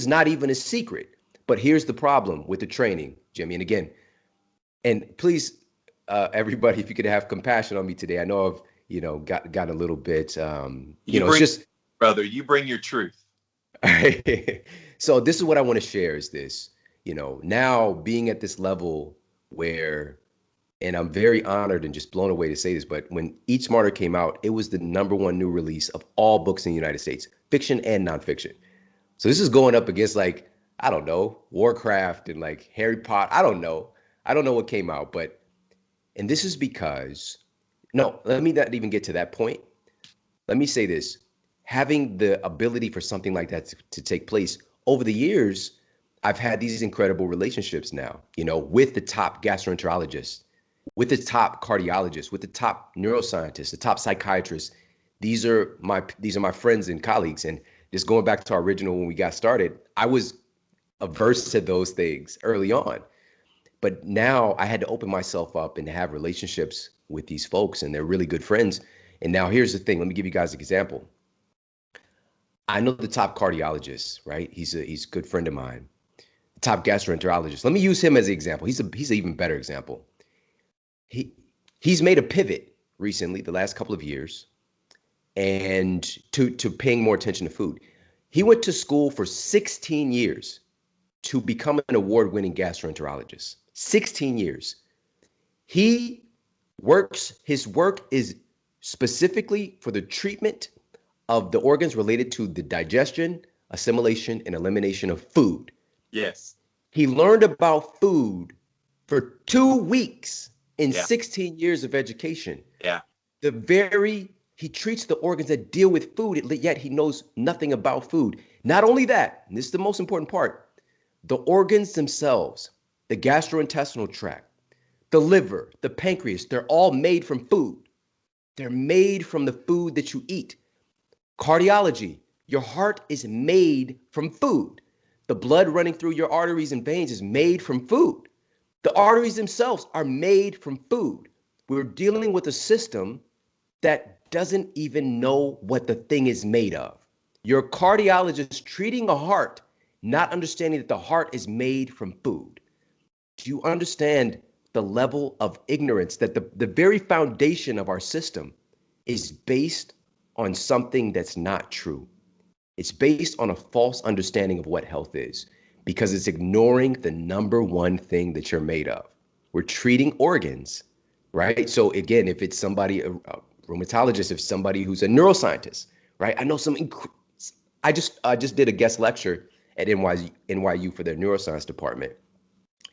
not even a secret. But here's the problem with the training, Jimmy. And again, and please, everybody, if you could have compassion on me today. I know I've, got a little bit, it's just, brother, you bring your truth. So this is what I want to share is this, now being at this level where, and I'm very honored and just blown away to say this, but when Eat Smarter came out, it was the number one new release of all books in the United States, fiction and nonfiction. So this is going up against like, I don't know, Warcraft and like Harry Potter. I don't know what came out, and this is because, no, let me not even get to that point. Let me say this. Having the ability for something like that to take place over the years, I've had these incredible relationships now, with the top gastroenterologists, with the top cardiologists, with the top neuroscientists, the top psychiatrists. These are my friends and colleagues. And just going back to our original, when we got started, I was averse to those things early on. But now I had to open myself up and to have relationships with these folks, and they're really good friends. And now here's the thing. Let me give you guys an example. I know the top cardiologist, right? He's a good friend of mine. The top gastroenterologist. Let me use him as an example. He's an even better example. He's made a pivot recently, the last couple of years, and to paying more attention to food. He went to school for 16 years to become an award-winning gastroenterologist. 16 years. His work is specifically for the treatment of the organs related to the digestion, assimilation, and elimination of food. Yes. He learned about food for 2 weeks in 16 years of education. Yeah. He treats the organs that deal with food, yet he knows nothing about food. Not only that, and this is the most important part, the organs themselves, the gastrointestinal tract, the liver, the pancreas, they're all made from food. They're made from the food that you eat. Cardiology, your heart is made from food. The blood running through your arteries and veins is made from food. The arteries themselves are made from food. We're dealing with a system that doesn't even know what the thing is made of. Your cardiologist treating a heart, not understanding that the heart is made from food. Do you understand the level of ignorance that the very foundation of our system is based on something that's not true? It's based on a false understanding of what health is, because it's ignoring the number one thing that you're made of. We're treating organs, right? So again, if it's somebody, a rheumatologist, if somebody who's a neuroscientist, right? I know I just did a guest lecture at NYU for their neuroscience department.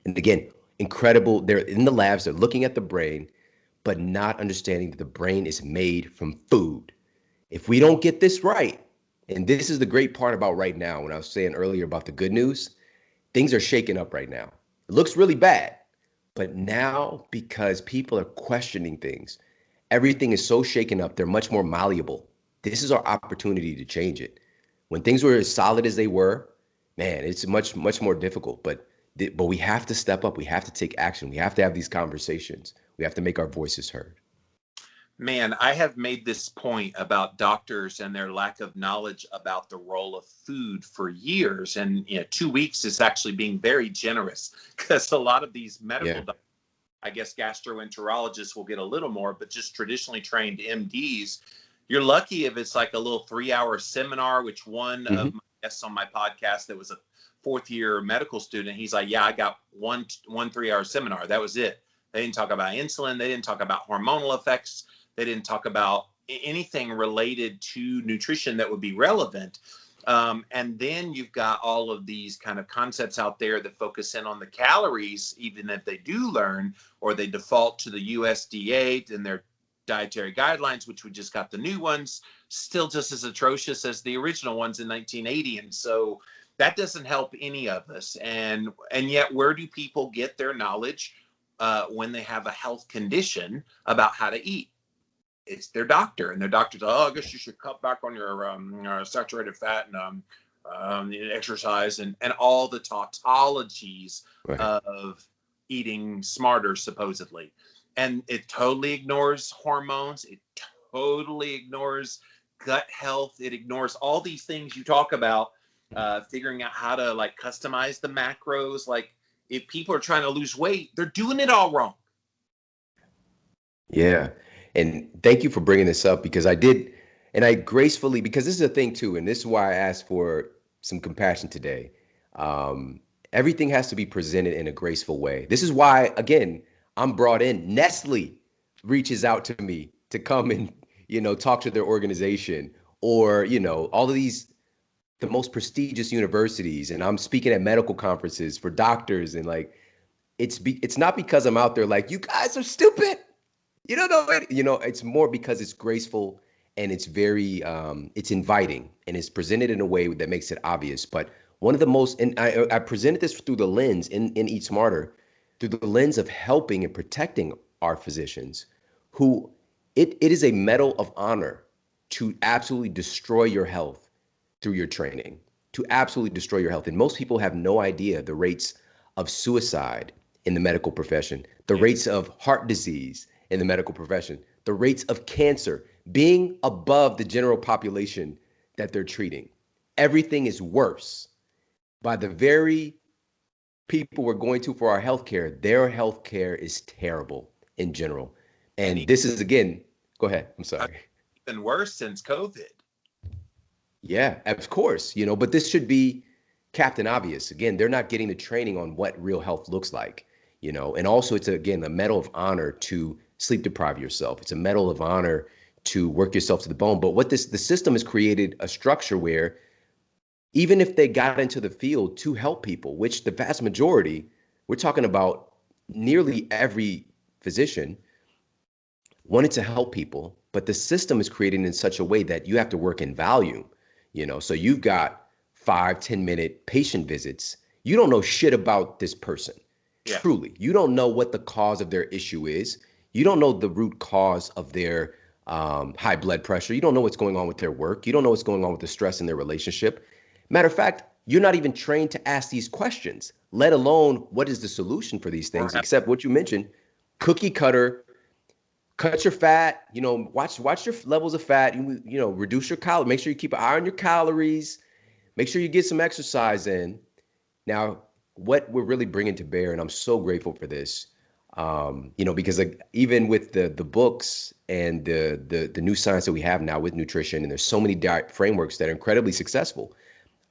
And again, incredible. They're in the labs, they're looking at the brain, but not understanding that the brain is made from food. If we don't get this right, and this is the great part about right now, when I was saying earlier about the good news, things are shaking up right now. It looks really bad, but now because people are questioning things, everything is so shaken up, they're much more malleable. This is our opportunity to change it. When things were as solid as they were, man, it's much, much more difficult, but we have to step up. We have to take action. We have to have these conversations. We have to make our voices heard. Man, I have made this point about doctors and their lack of knowledge about the role of food for years. And 2 weeks is actually being very generous, because a lot of these medical doctors, I guess gastroenterologists will get a little more, but just traditionally trained MDs, you're lucky if it's like a little 3-hour seminar, which one of my guests on my podcast that was a 4th-year medical student, he's like, yeah, I got one 3-hour seminar. That was it. They didn't talk about insulin. They didn't talk about hormonal effects. They didn't talk about anything related to nutrition that would be relevant. And then you've got all of these kind of concepts out there that focus in on the calories, even if they do learn, or they default to the USDA and their dietary guidelines, which we just got the new ones, still just as atrocious as the original ones in 1980. And so That doesn't help any of us. And yet, where do people get their knowledge when they have a health condition about how to eat? It's their doctor, and their doctor's, oh, I guess you should cut back on your saturated fat and exercise and all the tautologies Right. of eating smarter, supposedly. And it totally ignores hormones. It totally ignores gut health. It ignores all these things you talk about, figuring out how to like customize the macros. Like if people are trying to lose weight, they're doing it all wrong. Yeah. And thank you for bringing this up because I did, and I gracefully, because this is a thing too, and this is why I asked for some compassion today. Everything has to be presented in a graceful way. This is why, again, I'm brought in. Nestle reaches out to me to come and, talk to their organization, or, all of these, the most prestigious universities. And I'm speaking at medical conferences for doctors. And like, it's not because I'm out there like, you guys are stupid. You don't know it. It's more because it's graceful and it's very, it's inviting and it's presented in a way that makes it obvious. But one of the most, and I presented this through the lens in Eat Smarter, through the lens of helping and protecting our physicians, who it is a medal of honor to absolutely destroy your health through your training, to absolutely destroy your health. And most people have no idea the rates of suicide in the medical profession, the rates of heart disease in the medical profession, the rates of cancer being above the general population that they're treating. Everything is worse by the very people we're going to for our healthcare. Their healthcare is terrible in general. And this is, again, go ahead. I'm sorry. Even worse since COVID. Yeah, of course, but this should be Captain Obvious. Again, they're not getting the training on what real health looks like, and also it's, again, a medal of honor to sleep deprive yourself. It's a medal of honor to work yourself to the bone. But the system has created a structure where even if they got into the field to help people, which the vast majority, we're talking about nearly every physician wanted to help people, but the system is created in such a way that you have to work in volume, so you've got 5-10 minute patient visits. You don't know shit about this person. Yeah. Truly. You don't know what the cause of their issue is. You don't know the root cause of their high blood pressure. You don't know what's going on with their work. You don't know what's going on with the stress in their relationship. Matter of fact, you're not even trained to ask these questions, let alone what is the solution for these things, except what you mentioned, cookie cutter, cut your fat, watch your levels of fat, reduce your calories, make sure you keep an eye on your calories, make sure you get some exercise in. Now, what we're really bringing to bear, and I'm so grateful for this, because like, even with the books and the new science that we have now with nutrition, and there's so many diet frameworks that are incredibly successful.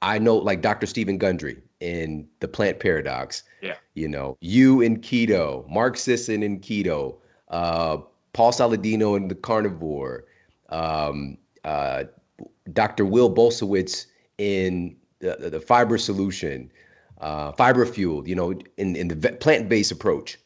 I know, like Dr. Stephen Gundry in The Plant Paradox. Yeah. You in keto, Mark Sisson in keto, Paul Saladino in The Carnivore, Dr. Will Bolsowitz in the Fiber Solution, Fiber Fueled, in the plant-based approach.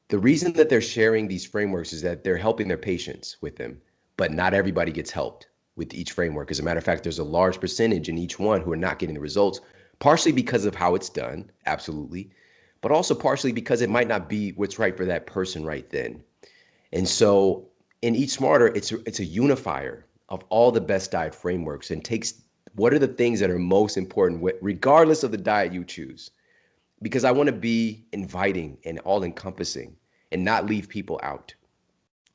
The reason that they're sharing these frameworks is that they're helping their patients with them, but not everybody gets helped with each framework. As a matter of fact, there's a large percentage in each one who are not getting the results, partially because of how it's done, absolutely, but also partially because it might not be what's right for that person right then. And so in Eat Smarter, it's a unifier of all the best diet frameworks and takes what are the things that are most important, regardless of the diet you choose, because I want to be inviting and all encompassing and not leave people out.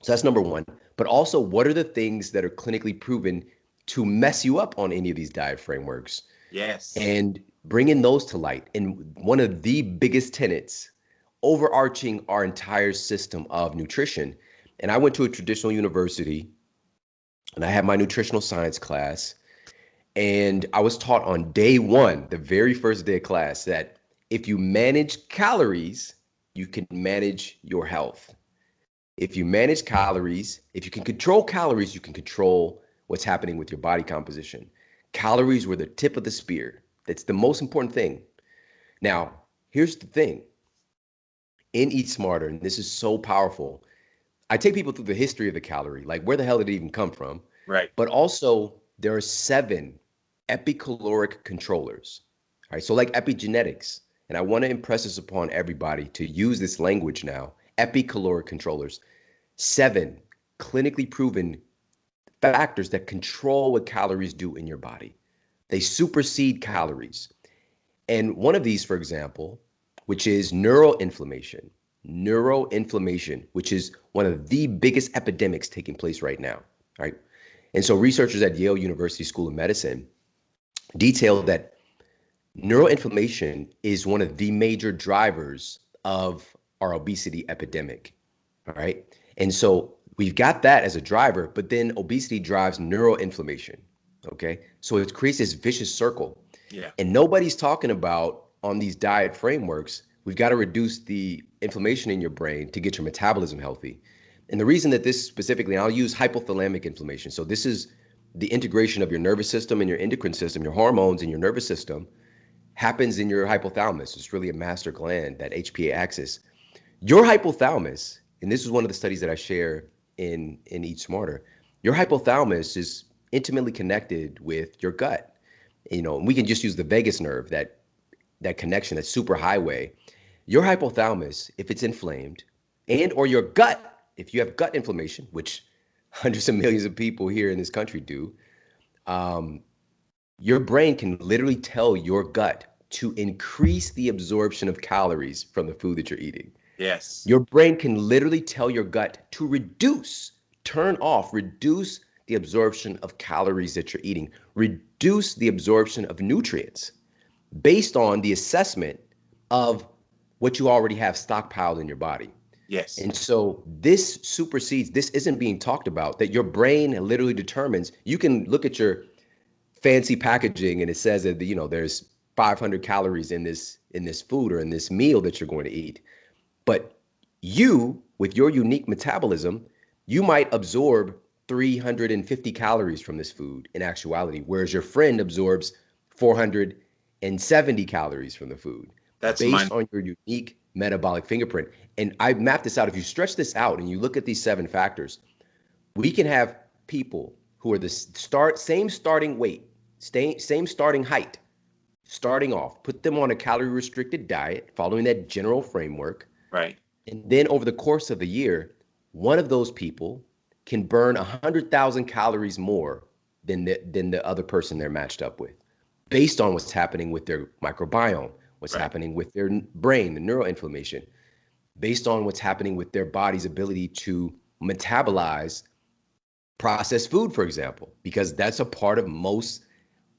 So that's number one. But also, what are the things that are clinically proven to mess you up on any of these diet frameworks? Yes. And bringing those to light. And one of the biggest tenets overarching our entire system of nutrition. And I went to a traditional university and I had my nutritional science class. And I was taught on day one, the very first day of class, that if you manage calories, you can manage your health. If you manage calories, if you can control calories, you can control what's happening with your body composition. Calories were the tip of the spear. That's the most important thing. Now, here's the thing. In Eat Smarter, and this is so powerful, I take people through the history of the calorie, like where the hell did it even come from? Right. But also, there are 7 epicaloric controllers. All right, so like epigenetics, and I want to impress this upon everybody to use this language now. Epicaloric controllers, 7 clinically proven factors that control what calories do in your body. They supersede calories. And one of these, for example, which is neuroinflammation, which is one of the biggest epidemics taking place right now, right? And so researchers at Yale University School of Medicine detailed that neuroinflammation is one of the major drivers of our obesity epidemic, all right? And so we've got that as a driver, but then obesity drives neuroinflammation, okay? So it creates this vicious circle. Yeah. And nobody's talking about on these diet frameworks, we've got to reduce the inflammation in your brain to get your metabolism healthy. And the reason that this specifically, and I'll use hypothalamic inflammation. So this is the integration of your nervous system and your endocrine system, your hormones and your nervous system happens in your hypothalamus. It's really a master gland, that HPA axis. Your hypothalamus, and this is one of the studies that I share in Eat Smarter, your hypothalamus is intimately connected with your gut. You know, and we can just use the vagus nerve, that connection, that super highway. Your hypothalamus, if it's inflamed, and or your gut, if you have gut inflammation, which hundreds of millions of people here in this country do, your brain can literally tell your gut to increase the absorption of calories from the food that you're eating. Yes. Your brain can literally tell your gut to reduce the absorption of calories that you're eating, reduce the absorption of nutrients based on the assessment of what you already have stockpiled in your body. Yes. And so this supersedes, this isn't being talked about, that your brain literally determines. You can look at your fancy packaging and it says that, you know, there's 500 calories in this food or in this meal that you're going to eat. But you, with your unique metabolism, you might absorb 350 calories from this food in actuality, whereas your friend absorbs 470 calories from the food. That's based on your unique metabolic fingerprint. And I mapped this out. If you stretch this out and you look at these 7 factors, we can have people who are the same starting weight, same starting height, starting off, put them on a calorie restricted diet, following that general framework. Right. And then over the course of the year, one of those people can burn 100,000 calories more than the other person they're matched up with, based on what's happening with their microbiome, what's happening with their brain, the neuroinflammation, based on what's happening with their body's ability to metabolize processed food, for example, because that's a part of most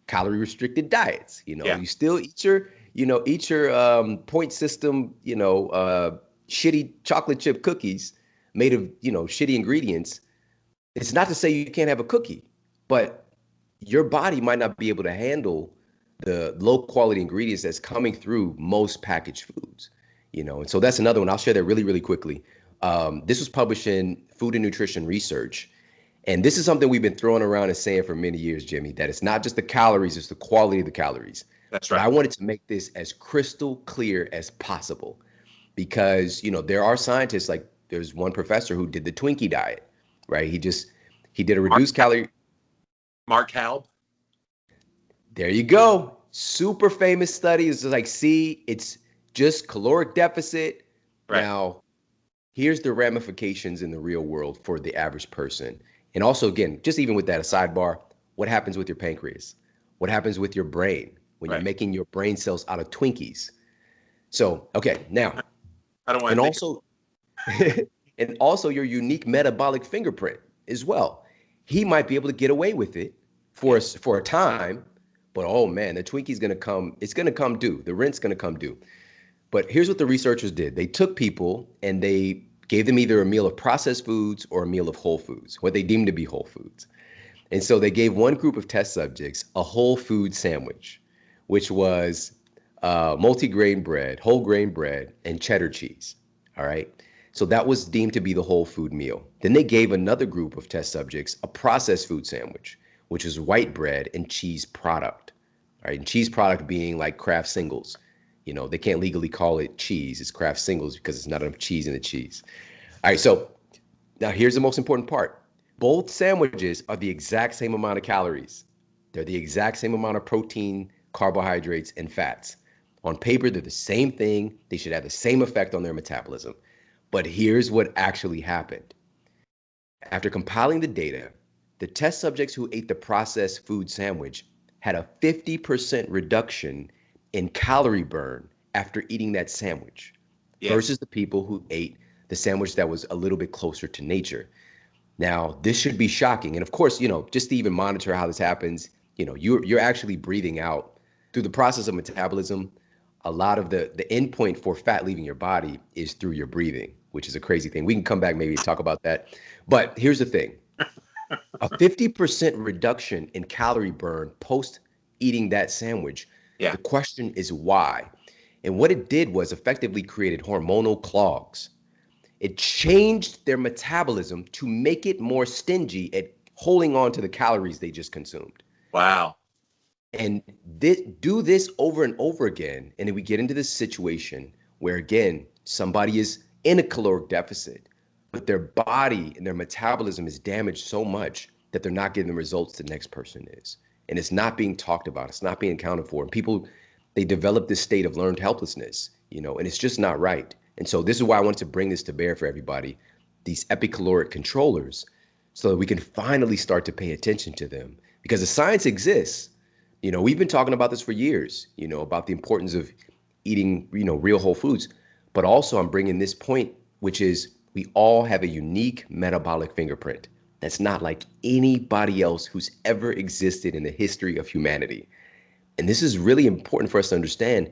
calorie restricted diets. You know, you still eat your point system, shitty chocolate chip cookies made of, shitty ingredients. It's not to say you can't have a cookie, but your body might not be able to handle the low quality ingredients that's coming through most packaged foods, and so that's another one. I'll share that really, really quickly. This was published in Food and Nutrition Research. And this is something we've been throwing around and saying for many years, Jimmy, that it's not just the calories, it's the quality of the calories. That's right. But I wanted to make this as crystal clear as possible because, there are scientists, like there's one professor who did the Twinkie diet, right? He did a reduced calorie. Mark Halb. There you go. Super famous study. It's like, see, it's just caloric deficit. Right. Now, here's the ramifications in the real world for the average person. And also, again, just even with that, a sidebar, what happens with your pancreas? What happens with your brain when you're making your brain cells out of Twinkies? So, okay, now, I don't want and also, and also your unique metabolic fingerprint as well. He might be able to get away with it for a time, but oh man, the Twinkie's gonna come. It's gonna come due. The rent's gonna come due. But here's what the researchers did. They took people and they gave them either a meal of processed foods or a meal of whole foods, what they deemed to be whole foods. And so they gave one group of test subjects a whole food sandwich, which was multi-grain bread, whole grain bread, and cheddar cheese. All right. So that was deemed to be the whole food meal. Then they gave another group of test subjects a processed food sandwich, which is white bread and cheese product. All right. And cheese product being like Kraft singles. They can't legally call it cheese. It's Kraft singles because it's not enough cheese in the cheese. All right, so now here's the most important part. Both sandwiches are the exact same amount of calories. They're the exact same amount of protein carbohydrates, and fats. On paper, they're the same thing. They should have the same effect on their metabolism. But here's what actually happened. After compiling the data, the test subjects who ate the processed food sandwich had a 50% reduction in calorie burn after eating that sandwich Yes. versus the people who ate the sandwich that was a little bit closer to nature. Now, this should be shocking. And of course, just to even monitor how this happens, you're actually breathing out through the process of metabolism. A lot of the endpoint for fat leaving your body is through your breathing, which is a crazy thing. We can come back maybe and talk about that. But here's the thing. A 50% reduction in calorie burn post eating that sandwich. Yeah. The question is why? And what it did was effectively created hormonal clogs. It changed their metabolism to make it more stingy at holding on to the calories they just consumed. Wow. And do this over and over again. And then we get into this situation where, again, somebody is in a caloric deficit, but their body and their metabolism is damaged so much that they're not getting the results the next person is. And it's not being talked about. It's not being accounted for. And people, they develop this state of learned helplessness, and it's just not right. And so this is why I wanted to bring this to bear for everybody, these epicaloric controllers, so that we can finally start to pay attention to them. Because the science exists. We've been talking about this for years, about the importance of eating, real whole foods. But also I'm bringing this point, which is we all have a unique metabolic fingerprint that's not like anybody else who's ever existed in the history of humanity. And this is really important for us to understand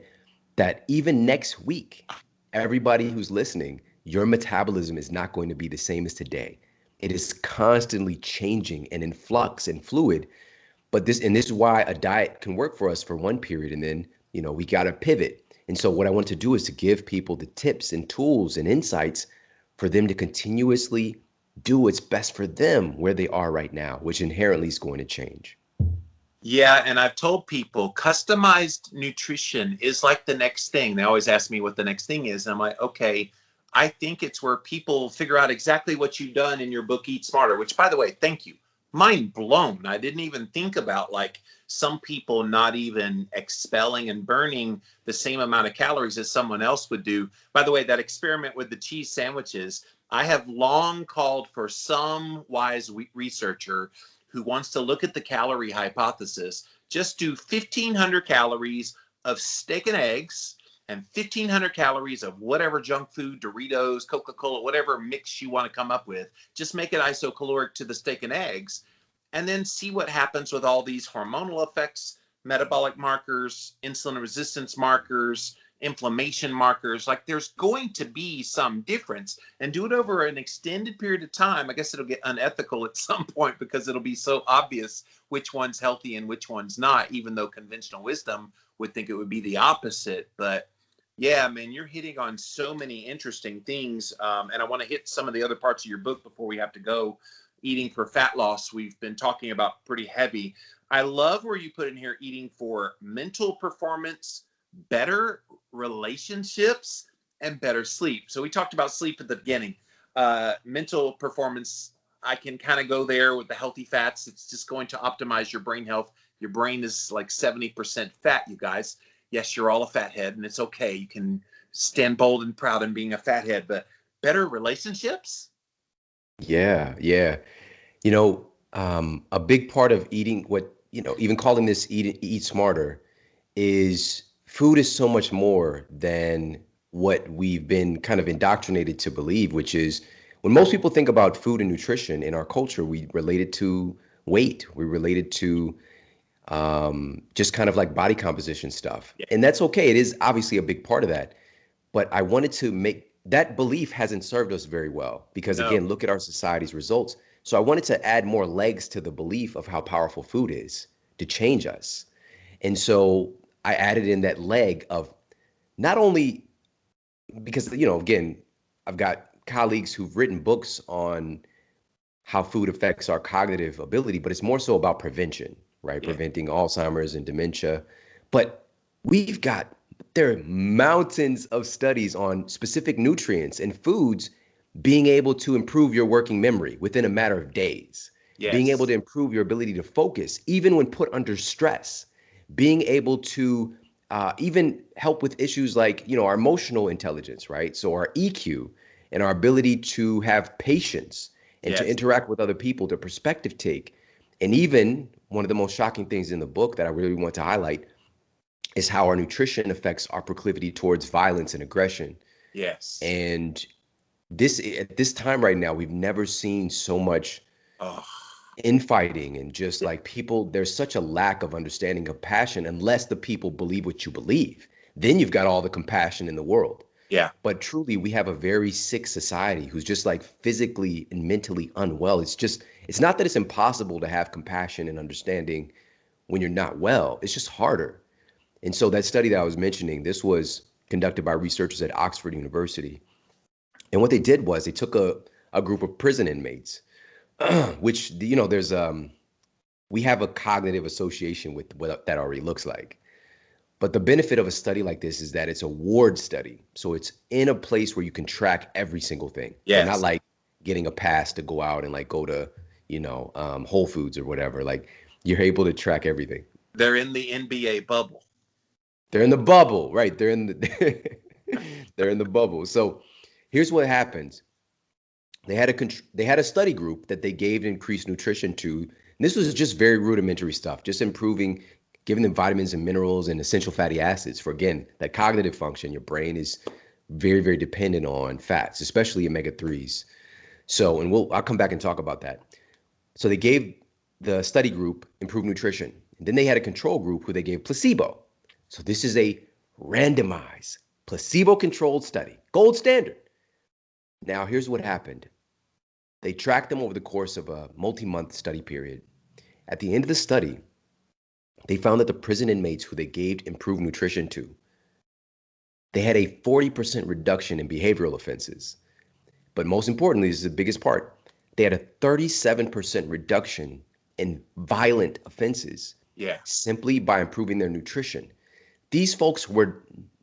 that even next week, everybody who's listening, your metabolism is not going to be the same as today. It is constantly changing and in flux and fluid. But this is why a diet can work for us for one period, and then, we got to pivot. And so what I want to do is to give people the tips and tools and insights for them to continuously do what's best for them where they are right now, which inherently is going to change. Yeah, and I've told people customized nutrition is like the next thing. They always ask me what the next thing is. And I'm like, okay, I think it's where people figure out exactly what you've done in your book, Eat Smarter, which, by the way, thank you. Mind blown. I didn't even think about like some people not even expelling and burning the same amount of calories as someone else would do. By the way, that experiment with the cheese sandwiches, I have long called for some wise researcher who wants to look at the calorie hypothesis. Just do 1,500 calories of steak and eggs and 1,500 calories of whatever junk food, Doritos, Coca-Cola, whatever mix you want to come up with. Just make it isocaloric to the steak and eggs, and then see what happens with all these hormonal effects, metabolic markers, insulin resistance markers, inflammation markers. Like there's going to be some difference, and do it over an extended period of time. I guess it'll get unethical at some point because it'll be so obvious which one's healthy and which one's not, even though conventional wisdom would think it would be the opposite. But yeah, man, you're hitting on so many interesting things. And I want to hit some of the other parts of your book before we have to go. Eating for fat loss, we've been talking about pretty heavy. I love where you put in here eating for mental performance, better relationships, and better sleep. So we talked about sleep at the beginning. Mental performance, I can kind of go there with the healthy fats. It's just going to optimize your brain health. Your brain is like 70% fat, you guys. Yes, you're all a fathead, and it's okay. You can stand bold and proud in being a fathead, but better relationships? Yeah, yeah. A big part of eating even calling this eat smarter is food is so much more than what we've been kind of indoctrinated to believe, which is when most people think about food and nutrition in our culture, we relate it to weight. We relate it to just kind of like body composition stuff. Yeah. And that's okay. It is obviously a big part of that. But I wanted to make that belief hasn't served us very well because, No. again, look at our society's results. So I wanted to add more legs to the belief of how powerful food is to change us. And so I added in that leg of not only because, again, I've got colleagues who've written books on how food affects our cognitive ability, but it's more so about prevention, right? Yeah. Preventing Alzheimer's and dementia. But there are mountains of studies on specific nutrients and foods being able to improve your working memory within a matter of days, Yes. being able to improve your ability to focus, even when put under stress, being able to even help with issues like, our emotional intelligence, right? So our EQ and our ability to have patience and to Yes. interact with other people, to perspective take. And even one of the most shocking things in the book that I really want to highlight is how our nutrition affects our proclivity towards violence and aggression. Yes. And at this time right now, we've never seen so much Oh, infighting and just like people, there's such a lack of understanding of passion unless the people believe what you believe. Then you've got all the compassion in the world. yeah. But truly, we have a very sick society who's just like physically and mentally unwell. It's not that it's impossible to have compassion and understanding when you're not well. It's just harder. And so that study that I was mentioning, this was conducted by researchers at Oxford University. And what they did was they took a group of prison inmates, which, there's we have a cognitive association with what that already looks like. But the benefit of a study like this is that it's a ward study. So it's in a place where you can track every single thing. So not Yes. like getting a pass to go out and like go to, Whole Foods or whatever. Like you're able to track everything. They're in the NBA bubble. They're in the bubble, right? They're in the bubble. So here's what happens. They had a study group that they gave increased nutrition to. And this was just very rudimentary stuff, just improving, giving them vitamins and minerals and essential fatty acids for, again, that cognitive function. Your brain is very, very dependent on fats, especially omega-3s. So, and I'll come back and talk about that. So they gave the study group improved nutrition. And then they had a control group who they gave placebo. So this is a randomized, placebo-controlled study, gold standard. Now, here's what happened. They tracked them over the course of a multi-month study period. At the end of the study, they found that the prison inmates who they gave improved nutrition to, they had a 40% reduction in behavioral offenses. But most importantly, this is the biggest part, they had a 37% reduction in violent offenses Yeah. simply by improving their nutrition. These folks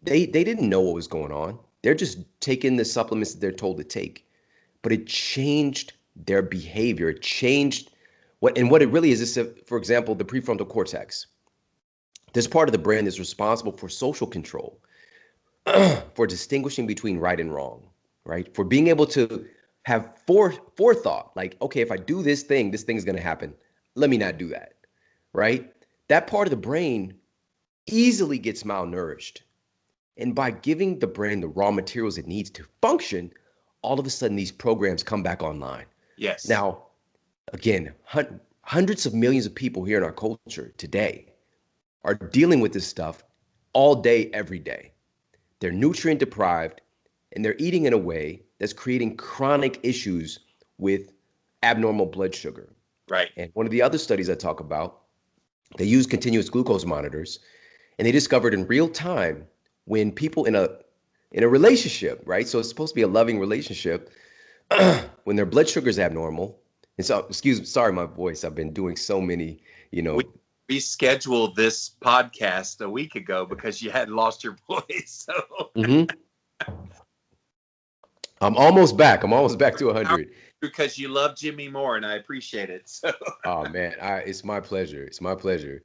they didn't know what was going on. They're just taking the supplements that they're told to take. But it changed their behavior. It changed what it really is, for example, the prefrontal cortex. This part of the brain is responsible for social control, for distinguishing between right and wrong, right? For being able to have forethought, like, okay, if I do this thing's going to happen. Let me not do that, right? That part of the brain easily gets malnourished. And by giving the brain the raw materials it needs to function, all of a sudden these programs come back online. Yes. Now, again, hundreds of millions of people here in our culture today are dealing with this stuff all day, every day. They're nutrient deprived and they're eating in a way that's creating chronic issues with abnormal blood sugar. Right. And one of the other studies I talk about, they use continuous glucose monitors, and they discovered in real time when people in a relationship, right? So it's supposed to be a loving relationship, when their blood sugar is abnormal. And so, sorry, my voice. I've been doing so many, We rescheduled this podcast a week ago because you had lost your voice. So Mhm. I'm almost back. I'm almost back to 100. because you love Jimmy Moore, and I appreciate it. So Oh man, it's my pleasure. It's my pleasure.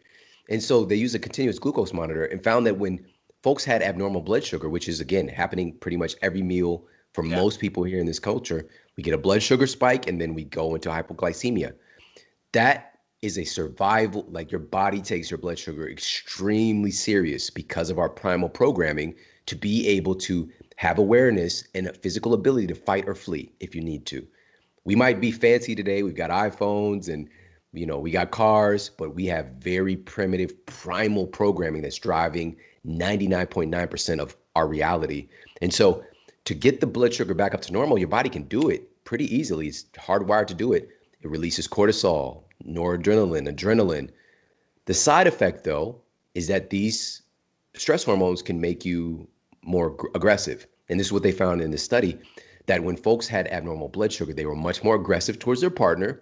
And so they used a continuous glucose monitor and found that when folks had abnormal blood sugar, which is again happening pretty much every meal for yeah. most people here in this culture, we get a blood sugar spike and then we go into hypoglycemia. That is a survival, like your body takes your blood sugar extremely serious because of our primal programming to be able to have awareness and a physical ability to fight or flee if you need to. We might be fancy today. We've got iPhones and we got cars, but we have very primitive primal programming that's driving 99.9% of our reality. And so to get the blood sugar back up to normal, your body can do it pretty easily. It's hardwired to do it. It releases cortisol, noradrenaline, adrenaline. The side effect, though, is that these stress hormones can make you more aggressive. And this is what they found in this study, that when folks had abnormal blood sugar, they were much more aggressive towards their partner,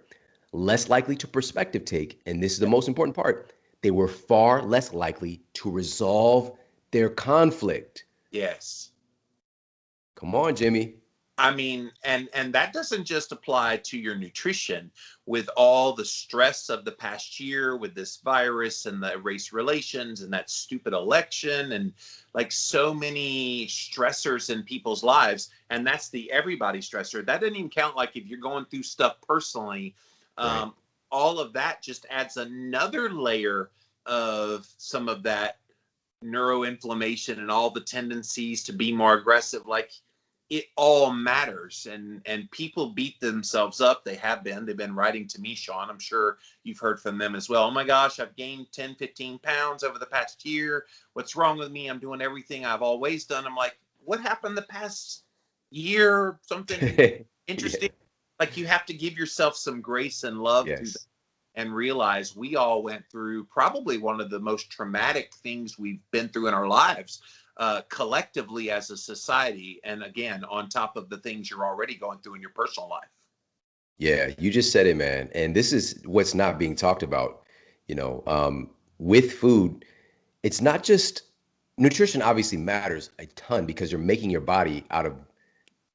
less likely to perspective take. And this is the most important part. They were far less likely to resolve their conflict. Yes. Come on, Jimmy. I mean, and that doesn't just apply to your nutrition. With all the stress of the past year with this virus and the race relations and that stupid election and like so many stressors in people's lives, and that's the everybody stressor. That doesn't even count like if you're going through stuff personally. Right. Um, all of that just adds another layer of some of that neuroinflammation and all the tendencies to be more aggressive. Like, it all matters, and people beat themselves up. They've been writing to me, Shawn. I'm sure you've heard from them as well. Oh my gosh, I've gained 10-15 pounds over the past year. What's wrong with me? I'm doing everything I've always done. I'm like, what happened the past year? Something interesting? Yeah. Like, you have to give yourself some grace and love through that, Yes. and realize we all went through probably one of the most traumatic things we've been through in our lives, collectively as a society. And again, on top of the things you're already going through in your personal life. Yeah, you just said it, man. And this is what's not being talked about. With food, it's not just nutrition obviously matters a ton because you're making your body out of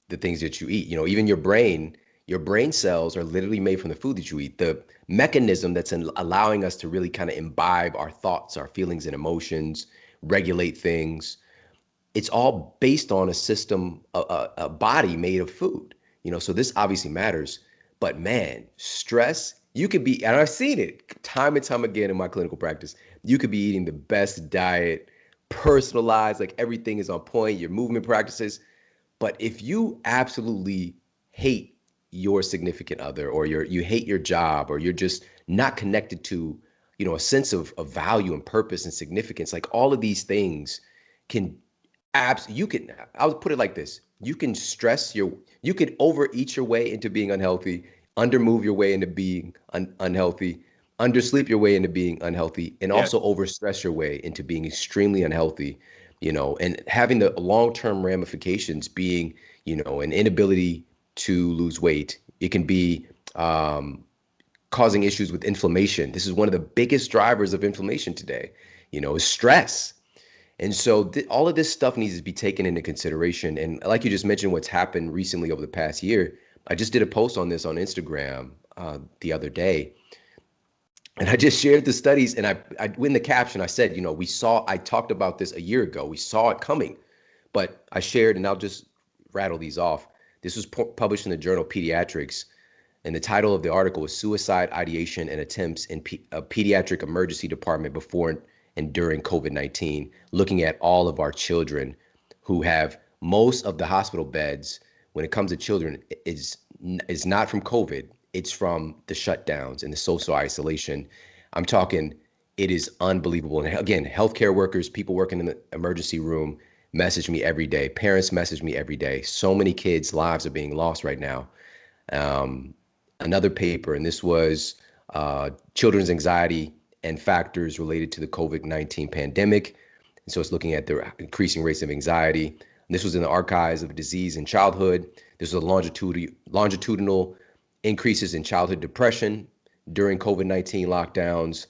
the things that you eat. Even your brain cells are literally made from the food that you eat. The mechanism that's allowing us to really kind of imbibe our thoughts, our feelings and emotions, regulate things, it's all based on a system, a body made of food. So this obviously matters. But man, stress, you could be, and I've seen it time and time again in my clinical practice. You could be eating the best diet, personalized, like everything is on point, your movement practices. But if you absolutely hate your significant other, or you hate your job, or you're just not connected to, a sense of value and purpose and significance, like all of these things can you can, I would put it like this. You could overeat your way into being unhealthy, undermove your way into being unhealthy, undersleep your way into being unhealthy, and Yeah. also overstress your way into being extremely unhealthy, and having the long-term ramifications being, an inability to lose weight. It can be causing issues with inflammation. This is one of the biggest drivers of inflammation today, is stress. And so all of this stuff needs to be taken into consideration. And like you just mentioned, what's happened recently over the past year, I just did a post on this on Instagram the other day. And I just shared the studies, and I in the caption, I said, I talked about this a year ago. We saw it coming, but I shared, and I'll just rattle these off. This was published in the journal Pediatrics, and the title of the article was Suicide Ideation and Attempts in a Pediatric Emergency Department Before and During COVID-19, looking at all of our children who have most of the hospital beds when it comes to children is not from COVID. It's from the shutdowns and the social isolation. I'm talking, it is unbelievable. And again, healthcare workers, people working in the emergency room message me every day. Parents message me every day. So many kids' lives are being lost right now. Another paper, and this was children's anxiety and factors related to the COVID-19 pandemic. And so it's looking at the increasing rates of anxiety. And this was in the Archives of Disease in Childhood. This was a longitudinal increases in childhood depression during COVID-19 lockdowns.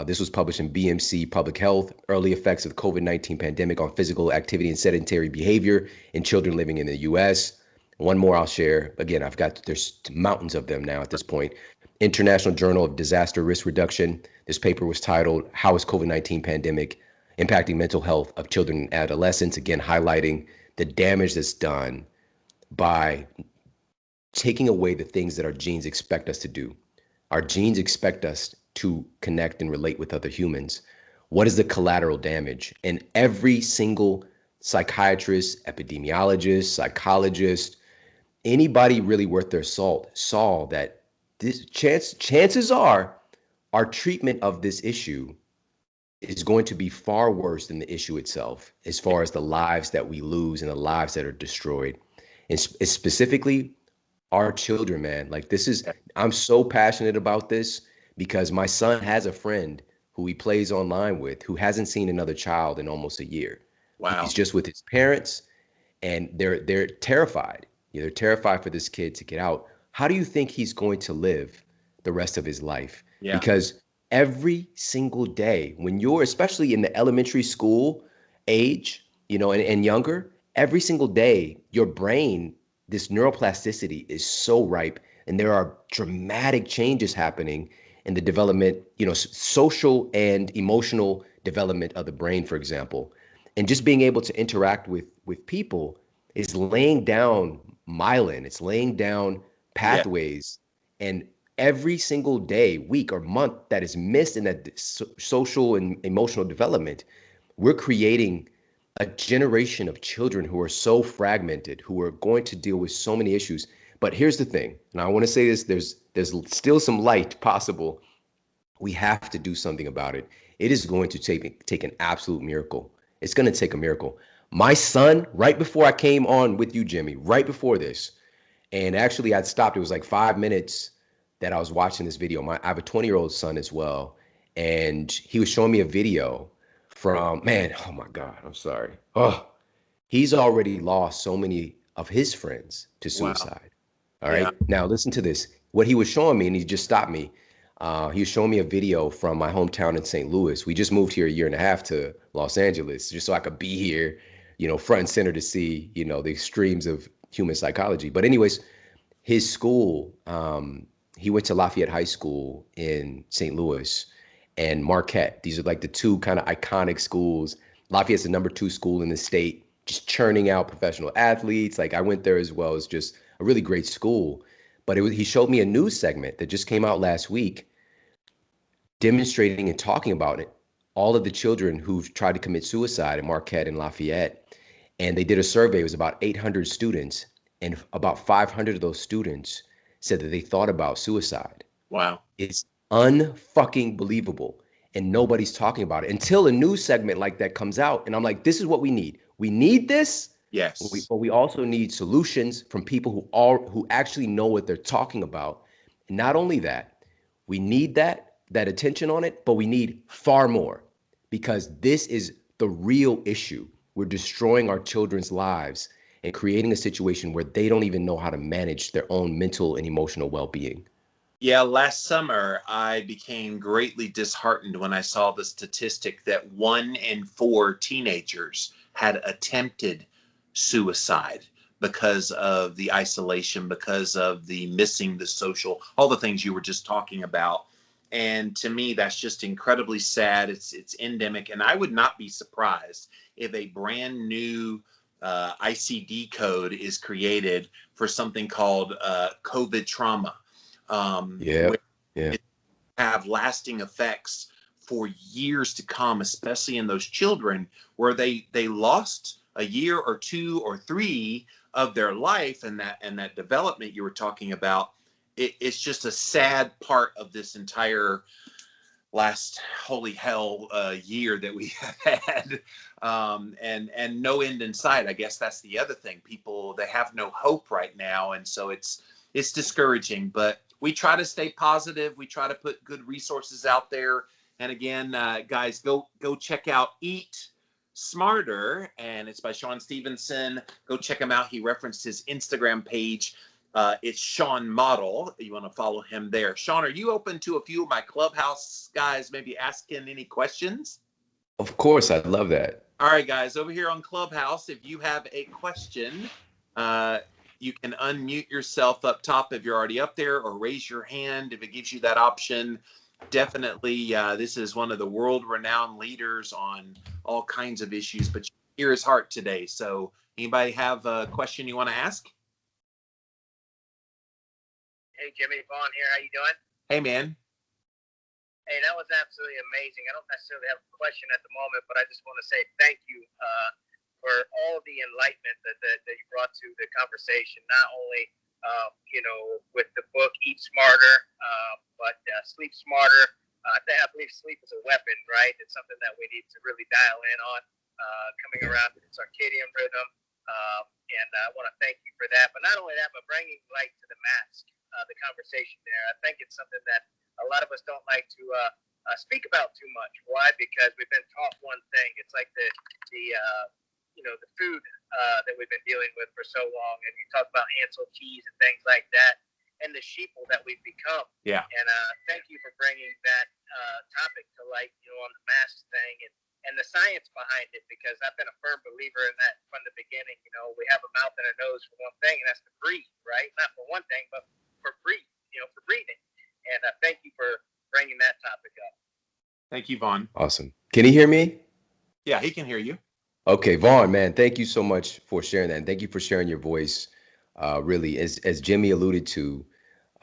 This was published in BMC Public Health, Early Effects of the COVID-19 Pandemic on Physical Activity and Sedentary Behavior in Children Living in the U.S. One more I'll share. Again, there's mountains of them now at this point. International Journal of Disaster Risk Reduction. This paper was titled, How is COVID-19 Pandemic Impacting Mental Health of Children and Adolescents? Again, highlighting the damage that's done by taking away the things that our genes expect us to do. Our genes expect us to connect and relate with other humans. What is the collateral damage? And every single psychiatrist, epidemiologist, psychologist, anybody really worth their salt saw that chances are our treatment of this issue is going to be far worse than the issue itself, as far as the lives that we lose and the lives that are destroyed. And specifically our children, man. Like I'm so passionate about this because my son has a friend who he plays online with who hasn't seen another child in almost a year. He's Wow. just with his parents, and they're terrified. They're terrified for this kid to get out. How do you think he's going to live the rest of his life? Yeah. Because every single day, when you're especially in the elementary school age, and younger, every single day, your brain this neuroplasticity is so ripe, and there are dramatic changes happening in the development, social and emotional development of the brain, for example. And just being able to interact with people is laying down myelin, it's laying down Yeah. pathways, and every single day, week, or month that is missed in that social and emotional development, we're creating a generation of children who are so fragmented, who are going to deal with so many issues. But here's the thing, and I want to say this: there's still some light possible. We have to do something about it. It is going to take an absolute miracle. It's going to take a miracle. My son, right before I came on with you, Jimmy, right before this, and actually I'd stopped. It was like 5 minutes that I was watching this video. I have a 20-year-old son as well, and he was showing me a video from, man, oh my God, I'm sorry. Oh, he's already lost so many of his friends to Wow. suicide. All Yeah. right. Now listen to this. What he was showing me, and he just stopped me. He was showing me a video from my hometown in St. Louis. We just moved here a year and a half to Los Angeles, just so I could be here, front and center to see, the extremes of human psychology. But anyways, his school, he went to Lafayette High School in St. Louis and Marquette. These are like the two kind of iconic schools. Lafayette's the number 2 school in the state, just churning out professional athletes. Like I went there as well. It's just a really great school. But he showed me a news segment that just came out last week demonstrating and talking about it. All of the children who've tried to commit suicide in Marquette and Lafayette. And they did a survey. It was about 800 students. And about 500 of those students said that they thought about suicide. Wow. It's unfucking believable. And nobody's talking about it until a news segment like that comes out. And I'm like, this is what we need. We need this, Yes. but we also need solutions from people who actually know what they're talking about. And not only that, we need that attention on it, but we need far more, because this is the real issue. We're destroying our children's lives and creating a situation where they don't even know how to manage their own mental and emotional well-being. Yeah, last summer I became greatly disheartened when I saw the statistic that 1 in 4 teenagers had attempted suicide because of the isolation, because of the missing the social, all the things you were just talking about. And to me, that's just incredibly sad. It's endemic, and I would not be surprised if a brand new ICD code is created for something called COVID trauma, Yeah. where Yeah. it have lasting effects for years to come, especially in those children where they lost a year or 2 or 3 of their life, and that development you were talking about. It's just a sad part of this entire last holy hell year that we have had, and no end in sight. I guess that's the other thing. People, they have no hope right now, and so it's discouraging. But we try to stay positive. We try to put good resources out there. And again, guys, go check out Eat Smarter, and it's by Shawn Stevenson. Go check him out. He referenced his Instagram page. It's Shawn Model. You want to follow him there. Shawn, are you open to a few of my Clubhouse guys maybe asking any questions? Of course, I love that. All right, guys, over here on Clubhouse, if you have a question, uh, you can unmute yourself up top if you're already up there, or raise your hand if it gives you that option. Definitely, this is one of the world-renowned leaders on all kinds of issues, but you hear his heart today. So anybody have a question you want to ask? Hey, Jimmy, Vaughn here. How you doing? Hey, man. Hey, that was absolutely amazing. I don't necessarily have a question at the moment, but I just want to say thank you for all the enlightenment that you brought to the conversation, not only, with the book Eat Smarter, but Sleep Smarter. I believe sleep is a weapon, right? It's something that we need to really dial in on, coming around to the circadian rhythm. And I want to thank you for that. But not only that, but bringing light to the mask, the conversation there. I think it's something that a lot of us don't like to speak about too much. Why? Because we've been taught one thing. It's like the food that we've been dealing with for so long. And you talk about Ansel cheese and things like that, and the sheeple that we've become. Yeah. And thank you for bringing that topic to light, on the mask thing. and the science behind it, because I've been a firm believer in that from the beginning. You know, we have a mouth and a nose for one thing, and that's to breathe, right? Not for one thing, but for breathe, for breathing. And thank you for bringing that topic up. Thank you, Vaughn. Awesome. Can he hear me? Yeah, he can hear you. Okay, Vaughn, man, thank you so much for sharing that. And thank you for sharing your voice. Really, as Jimmy alluded to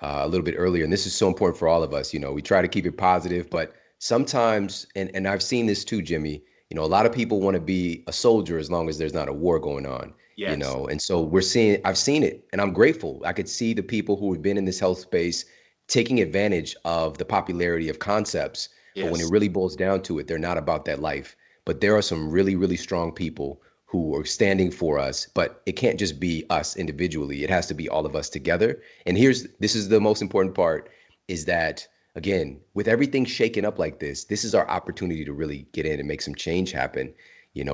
a little bit earlier, and this is so important for all of us, we try to keep it positive, but sometimes, and I've seen this too, Jimmy, a lot of people want to be a soldier as long as there's not a war going on, Yes. And so I've seen it, and I'm grateful. I could see the people who have been in this health space taking advantage of the popularity of concepts. Yes. But when it really boils down to it, they're not about that life. But there are some really, really strong people who are standing for us, but it can't just be us individually. It has to be all of us together. And this is the most important part, is that, again, with everything shaken up like this is our opportunity to really get in and make some change happen,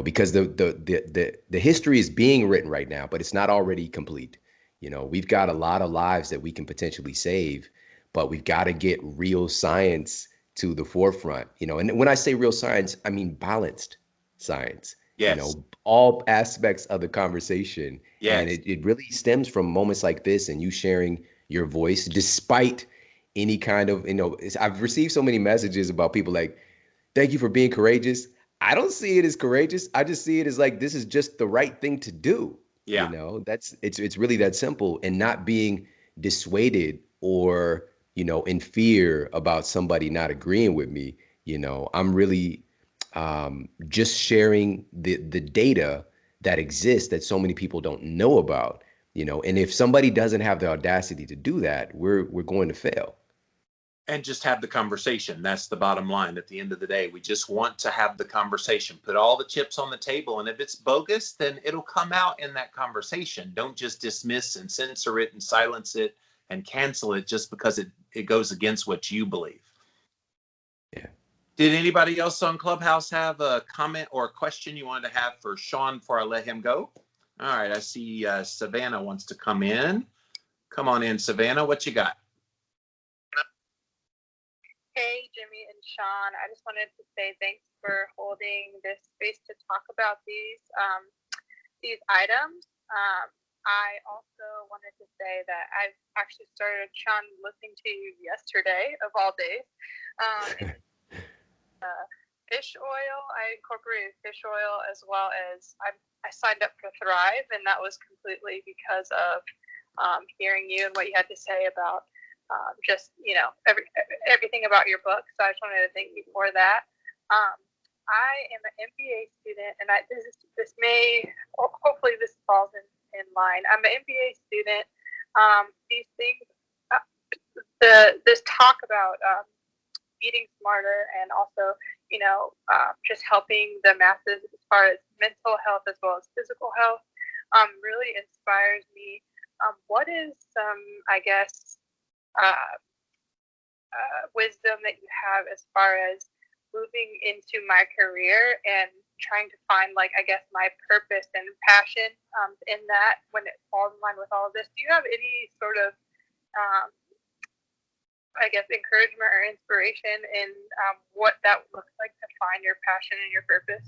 because the history is being written right now, but it's not already complete. We've got a lot of lives that we can potentially save, but we've got to get real science to the forefront, and when I say real science, I mean balanced science. Yes. All aspects of the conversation. Yes. And it really stems from moments like this and you sharing your voice despite any kind of, I've received so many messages about people like, thank you for being courageous. I don't see it as courageous. I just see it as like, this is just the right thing to do. Yeah. It's really that simple, and not being dissuaded or, in fear about somebody not agreeing with me. I'm really just sharing the data that exists that so many people don't know about, and if somebody doesn't have the audacity to do that, we're going to fail. And just have the conversation. That's the bottom line. At the end of the day, we just want to have the conversation, put all the chips on the table. And if it's bogus, then it'll come out in that conversation. Don't just dismiss and censor it and silence it and cancel it just because it goes against what you believe. Yeah. Did anybody else on Clubhouse have a comment or a question you wanted to have for Shawn before I let him go? All right. I see Savannah wants to come in. Come on in, Savannah. What you got? Hey, Jimmy and Shawn. I just wanted to say thanks for holding this space to talk about these items. I also wanted to say that I've actually started, Shawn, listening to you yesterday, of all days. Fish oil. I incorporated fish oil, as well as I signed up for Thrive, and that was completely because of hearing you and what you had to say about everything about your book. So I just wanted to thank you for that. I am an MBA student, and hopefully this falls in line. I'm an MBA student. These things, this talk about eating smarter, and also, just helping the masses as far as mental health as well as physical health, really inspires me. What is some, wisdom that you have as far as moving into my career and trying to find, my purpose and passion in that, when it falls in line with all of this? Do you have any sort of, encouragement or inspiration in what that looks like to find your passion and your purpose?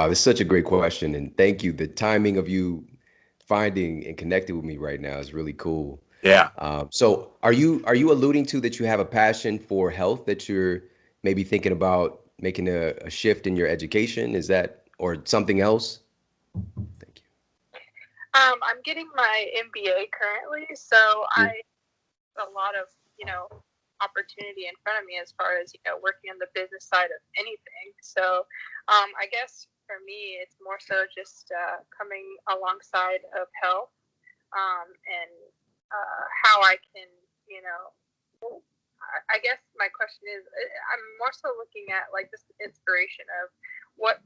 This is such a great question, and thank you. The timing of you finding and connecting with me right now is really cool. Yeah. So are you alluding to that you have a passion for health, that you're maybe thinking about making a shift in your education? Is that, or something else? Thank you. I'm getting my MBA currently, so I have a lot of, opportunity in front of me as far as, working on the business side of anything. So I guess for me, it's more so just coming alongside of health, and how I can, I guess my question is, I'm more so looking at this inspiration of what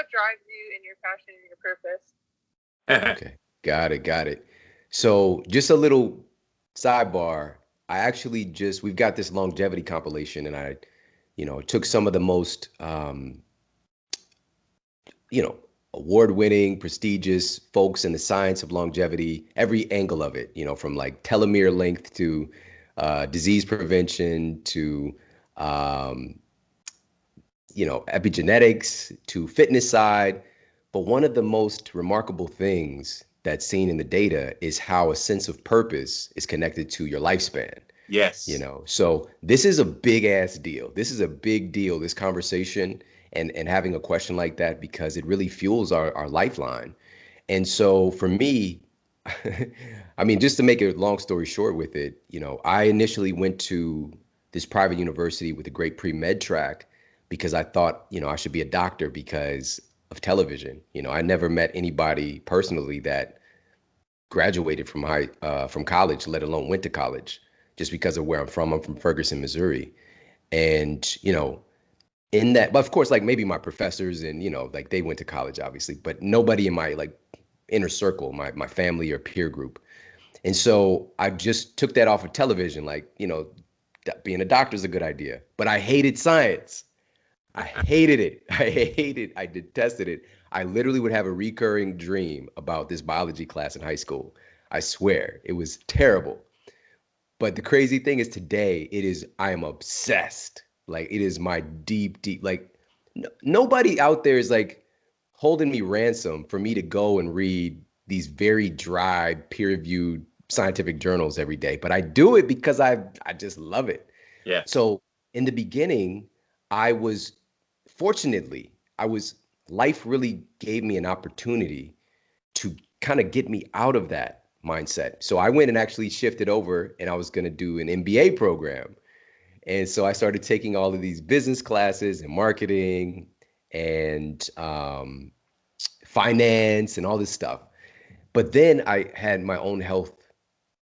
drives you in your passion and your purpose. Okay, got it. So just a little sidebar. We've got this longevity compilation, and I, took some of the most, award-winning, prestigious folks in the science of longevity, every angle of it, from telomere length to disease prevention to, epigenetics to fitness side. But one of the most remarkable things that's seen in the data is how a sense of purpose is connected to your lifespan. Yes. So this is a big ass deal. This is a big deal, this conversation and having a question like that, because it really fuels our lifeline. And so for me, I mean, just to make a long story short with it, I initially went to this private university with a great pre-med track because I thought, I should be a doctor because of television. I never met anybody personally that graduated from college, let alone went to college, just because of where I'm from. I'm from Ferguson, Missouri. And, in that, but of course, like maybe my professors and, like they went to college, obviously, but nobody in my like inner circle, my family or peer group. And so I just took that off of television, like, being a doctor is a good idea, but I hated science. I hated it. I detested it. I literally would have a recurring dream about this biology class in high school. I swear it was terrible. But the crazy thing is today, I am obsessed. Like it is my deep, like nobody out there is like holding me ransom for me to go and read these very dry, peer-reviewed scientific journals every day. But I do it because I just love it. Yeah. So in the beginning, I was fortunately, life really gave me an opportunity to kind of get me out of that mindset. So I went and actually shifted over and I was going to do an MBA program. And so I started taking all of these business classes and marketing and finance and all this stuff. But then I had my own health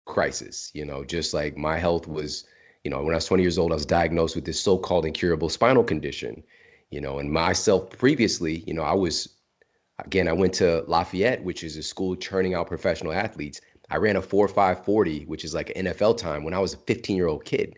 crisis, just like my health was, when I was 20 years old, I was diagnosed with this so-called incurable spinal condition, and myself previously, I went to Lafayette, which is a school churning out professional athletes. I ran a 4.540, which is like an NFL time when I was a 15-year-old kid.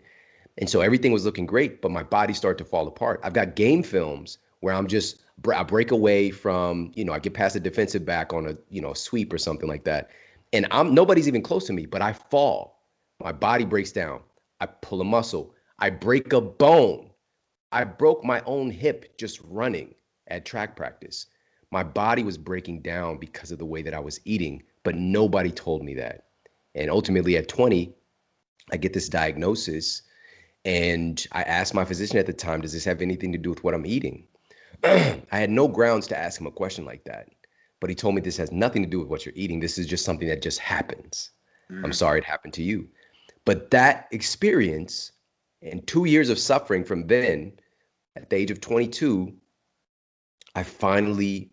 And so everything was looking great, but my body started to fall apart. I've got game films where I break away from, I get past a defensive back on a, sweep or something like that. And nobody's even close to me, but I fall. My body breaks down. I pull a muscle. I break a bone. I broke my own hip just running at track practice. My body was breaking down because of the way that I was eating, but nobody told me that. And ultimately at 20, I get this diagnosis and I asked my physician at the time, does this have anything to do with what I'm eating? I had no grounds to ask him a question like that, but he told me this has nothing to do with what you're eating. This is just something that just happens. I'm sorry it happened to you. But that experience and 2 years of suffering from then, at the age of 22, I finally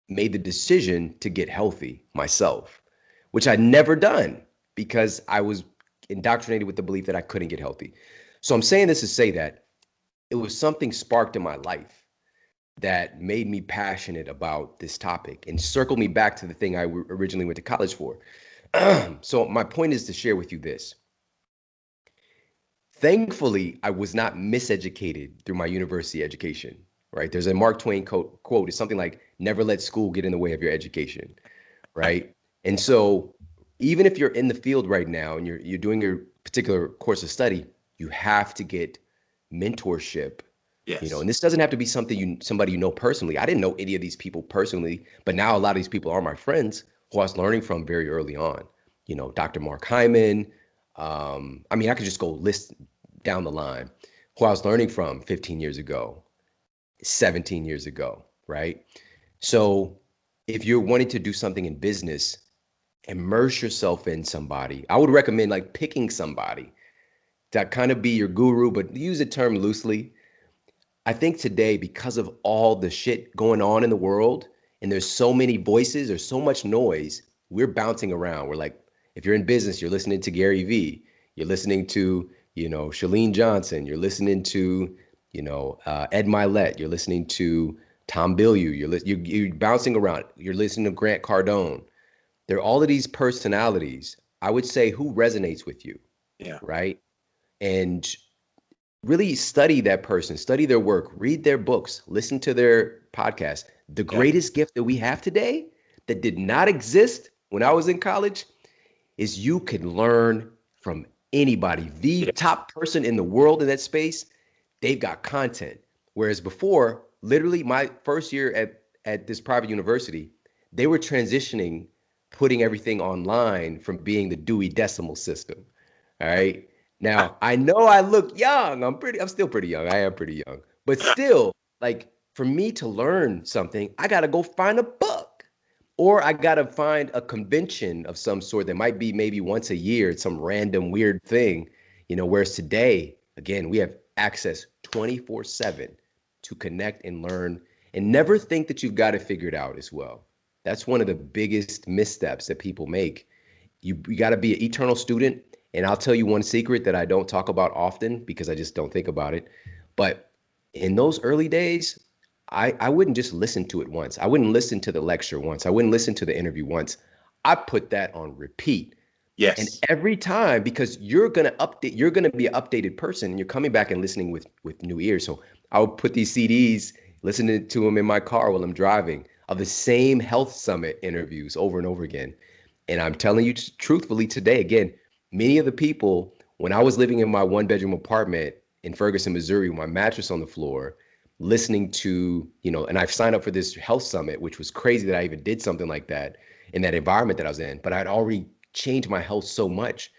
made the decision to get healthy myself, which I'd never done because I was indoctrinated with the belief that I couldn't get healthy. So I'm saying this to say that it was something sparked in my life that made me passionate about this topic and circled me back to the thing I originally went to college for. So my point is to share with you this. Thankfully, I was not miseducated through my university education, right? There's a Mark Twain quote. It's something like, never let school get in the way of your education, right? And so even if you're in the field right now and you're doing your particular course of study, you have to get mentorship. Yes. And this doesn't have to be somebody you know personally. I didn't know any of these people personally, but now a lot of these people are my friends who I was learning from very early on. Dr. Mark Hyman. I mean, I could just go list down the line who I was learning from 15 years ago, 17 years ago, right? So if you're wanting to do something in business, immerse yourself in somebody. I would recommend like picking somebody to kind of be your guru, but use the term loosely. I think today, because of all the shit going on in the world, and there's so many voices, there's so much noise, we're bouncing around. We're like, if you're in business, you're listening to Gary Vee, you're listening to, Chalene Johnson, you're listening to, Ed Milet, you're listening to Tom Bilyeu, you're bouncing around, you're listening to Grant Cardone. There are all of these personalities. I would say who resonates with you, right? And really study that person, study their work, read their books, listen to their podcasts. The greatest gift that we have today that did not exist when I was in college is you can learn from anybody. The top person in the world in that space, they've got content. Whereas before, literally my first year at this private university, they were transitioning, putting everything online from being the Dewey Decimal System. All right. Now I know I look young. I'm still pretty young. I am pretty young. But still, like for me to learn something, I gotta go find a book. Or I gotta find a convention of some sort that might be maybe once a year, some random weird thing, whereas today, again, we have access 24/7 to connect and learn and never think that you've got it figured out as well. That's one of the biggest missteps that people make. You got to be an eternal student. And I'll tell you one secret that I don't talk about often because I just don't think about it. But in those early days, I wouldn't just listen to it once. I wouldn't listen to the lecture once. I wouldn't listen to the interview once. I put that on repeat. And Yes. every time, because you're gonna be an updated person, and you're coming back and listening with new ears. So I would put these CDs, listening to them in my car while I'm driving, of the same health summit interviews over and over again. And I'm telling you truthfully today, again, many of the people, when I was living in my 1-bedroom apartment in Ferguson, Missouri, with my mattress on the floor, listening to, and I've signed up for this health summit, which was crazy that I even did something like that in that environment that I was in, but I'd already changed my health so much,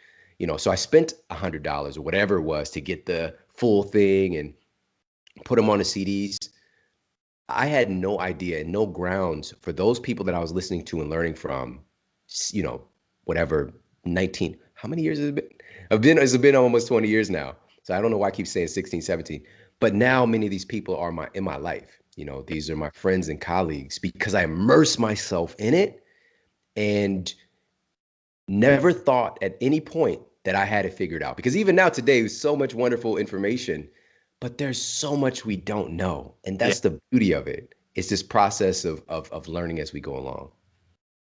so I spent $100 or whatever it was to get the full thing and put them on the CDs. I had no idea and no grounds for those people that I was listening to and learning from, whatever, 19, how many years has it been? It's been almost 20 years now. So I don't know why I keep saying 16, 17, but now many of these people are in my life. These are my friends and colleagues because I immerse myself in it and never thought at any point that I had it figured out. Because even now today, there's so much wonderful information, but there's so much we don't know. And Yeah. that's the beauty of it. It's this process of learning as we go along.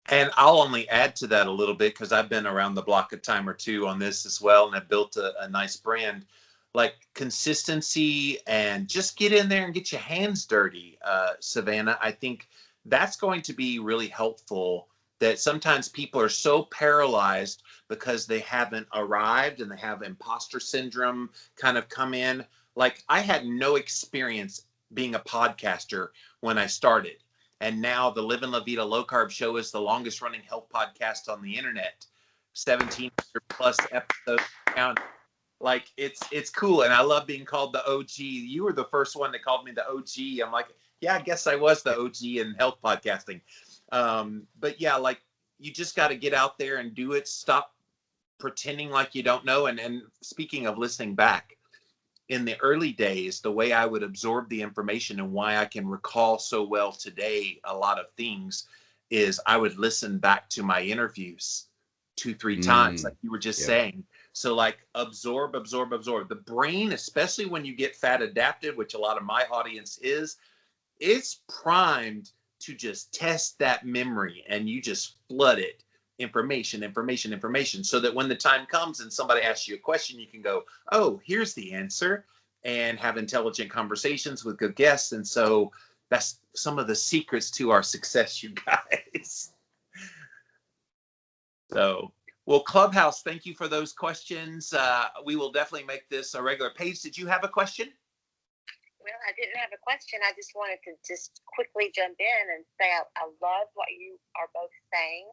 And I'll only add to that a little bit because I've been around the block a time or two on this as well, and I've built a nice brand. Like consistency and just get in there and get your hands dirty, Savannah. I think that's going to be really helpful. That sometimes people are so paralyzed because they haven't arrived and they have imposter syndrome kind of come in. Like I had no experience being a podcaster when I started. And now the Livin' La Vida Low Carb Show is the longest running health podcast on the internet. 1,700 plus episodes count. Like it's cool. And I love being called the OG. You were the first one that called me the OG. I'm like, yeah, I guess I was the OG in health podcasting. But yeah, like you just got to get out there and do it. Stop pretending like you don't know. And speaking of listening back, in the early days, the way I would absorb the information and why I can recall so well today a lot of things is I would listen back to my interviews 2-3 times, like you were just saying. So like absorb. The brain, especially when you get fat adapted, which a lot of my audience is, it's primed to just test that memory, and you just flood it information, so that when the time comes and somebody asks you a question, you can go, oh, here's the answer, and have intelligent conversations with good guests. And so that's some of the secrets to our success, you guys. So, well, Clubhouse, thank you for those questions. We will definitely make this a regular. Paige, did you have a question? Well, I didn't have a question. I just wanted to just quickly jump in and say I love what you are both saying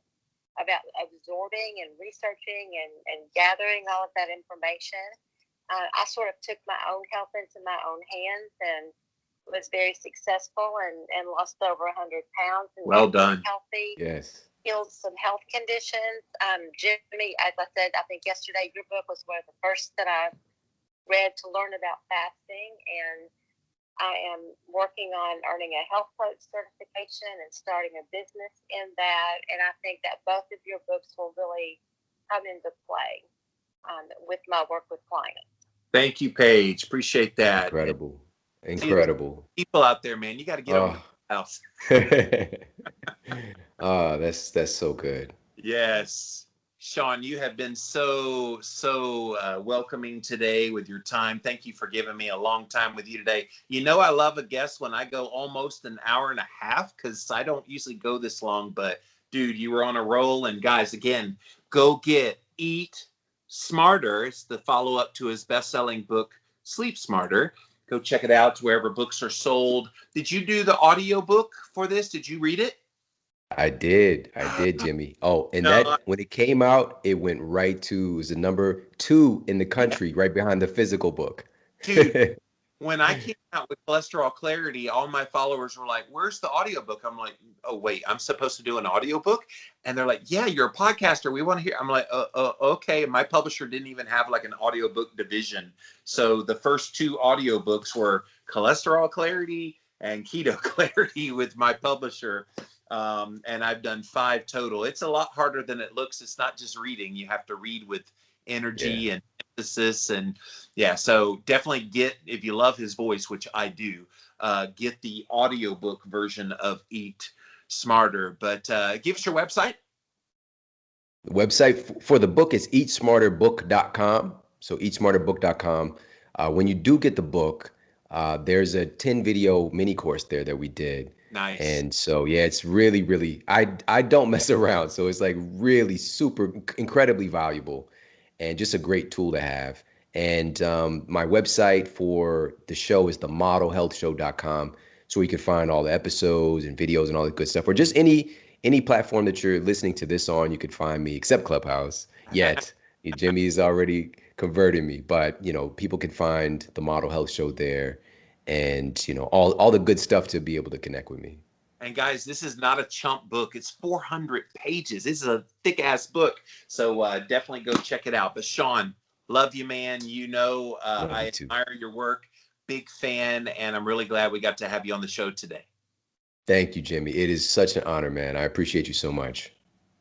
about absorbing and researching and gathering all of that information. I sort of took my own health into my own hands and was very successful and lost over 100 pounds. And well done. Healthy. Yes. Healed some health conditions. Jimmy, as I said, I think yesterday, your book was one of the first that I read to learn about fasting, and I am working on earning a health coach certification and starting a business in that. And I think that both of your books will really come into play with my work with clients. Thank you, Paige. Appreciate that. Incredible. People out there, man, you got to get over the house. Oh, that's so good. Yes. Shawn, you have been so welcoming today with your time. Thank you for giving me a long time with you today. You know, I love a guest when I go almost an hour and a half, because I don't usually go this long, but dude, you were on a roll. And guys, again, go get Eat Smarter. It's the follow-up to his best-selling book, Sleep Smarter. Go check it out wherever books are sold. Did you do the audio book for this? Did you read it? I did, Jimmy. Oh, and No, that when it came out, it went right to, it was the number 2 in the country, right behind the physical book. dude. When I came out with Cholesterol Clarity, all my followers were like, "Where's the audiobook?" I'm like, "Oh wait, I'm supposed to do an audiobook?" And they're like, "Yeah, you're a podcaster. We want to hear." I'm like, okay." My publisher didn't even have like an audiobook division. So the first 2 audiobooks were Cholesterol Clarity and Keto Clarity with my publisher. And I've done 5 total. It's a lot harder than it looks. It's not just reading. You have to read with energy Yeah. and emphasis. And yeah, so definitely get, if you love his voice, which I do, get the audiobook version of Eat Smarter. But give us your website. The website for the book is eatsmarterbook.com. So eatsmarterbook.com. When you do get the book, there's a 10 video mini course there that we did. Nice. And so, yeah, it's really, really, I don't mess around. So it's like really super, incredibly valuable and just a great tool to have. And my website for the show is themodelhealthshow.com. So you can find all the episodes and videos and all the good stuff, or just any platform that you're listening to this on. You could find me, except Clubhouse yet. Jimmy's already converted me, but people can find the Model Health Show there, and all the good stuff to be able to connect with me. And guys, this is not a chump book. It's 400 pages. This is a thick ass book. So definitely go check it out. But Shawn, love you, man. I admire your work. Big fan. And I'm really glad we got to have you on the show today. Thank you, Jimmy. It is such an honor, man. I appreciate you so much.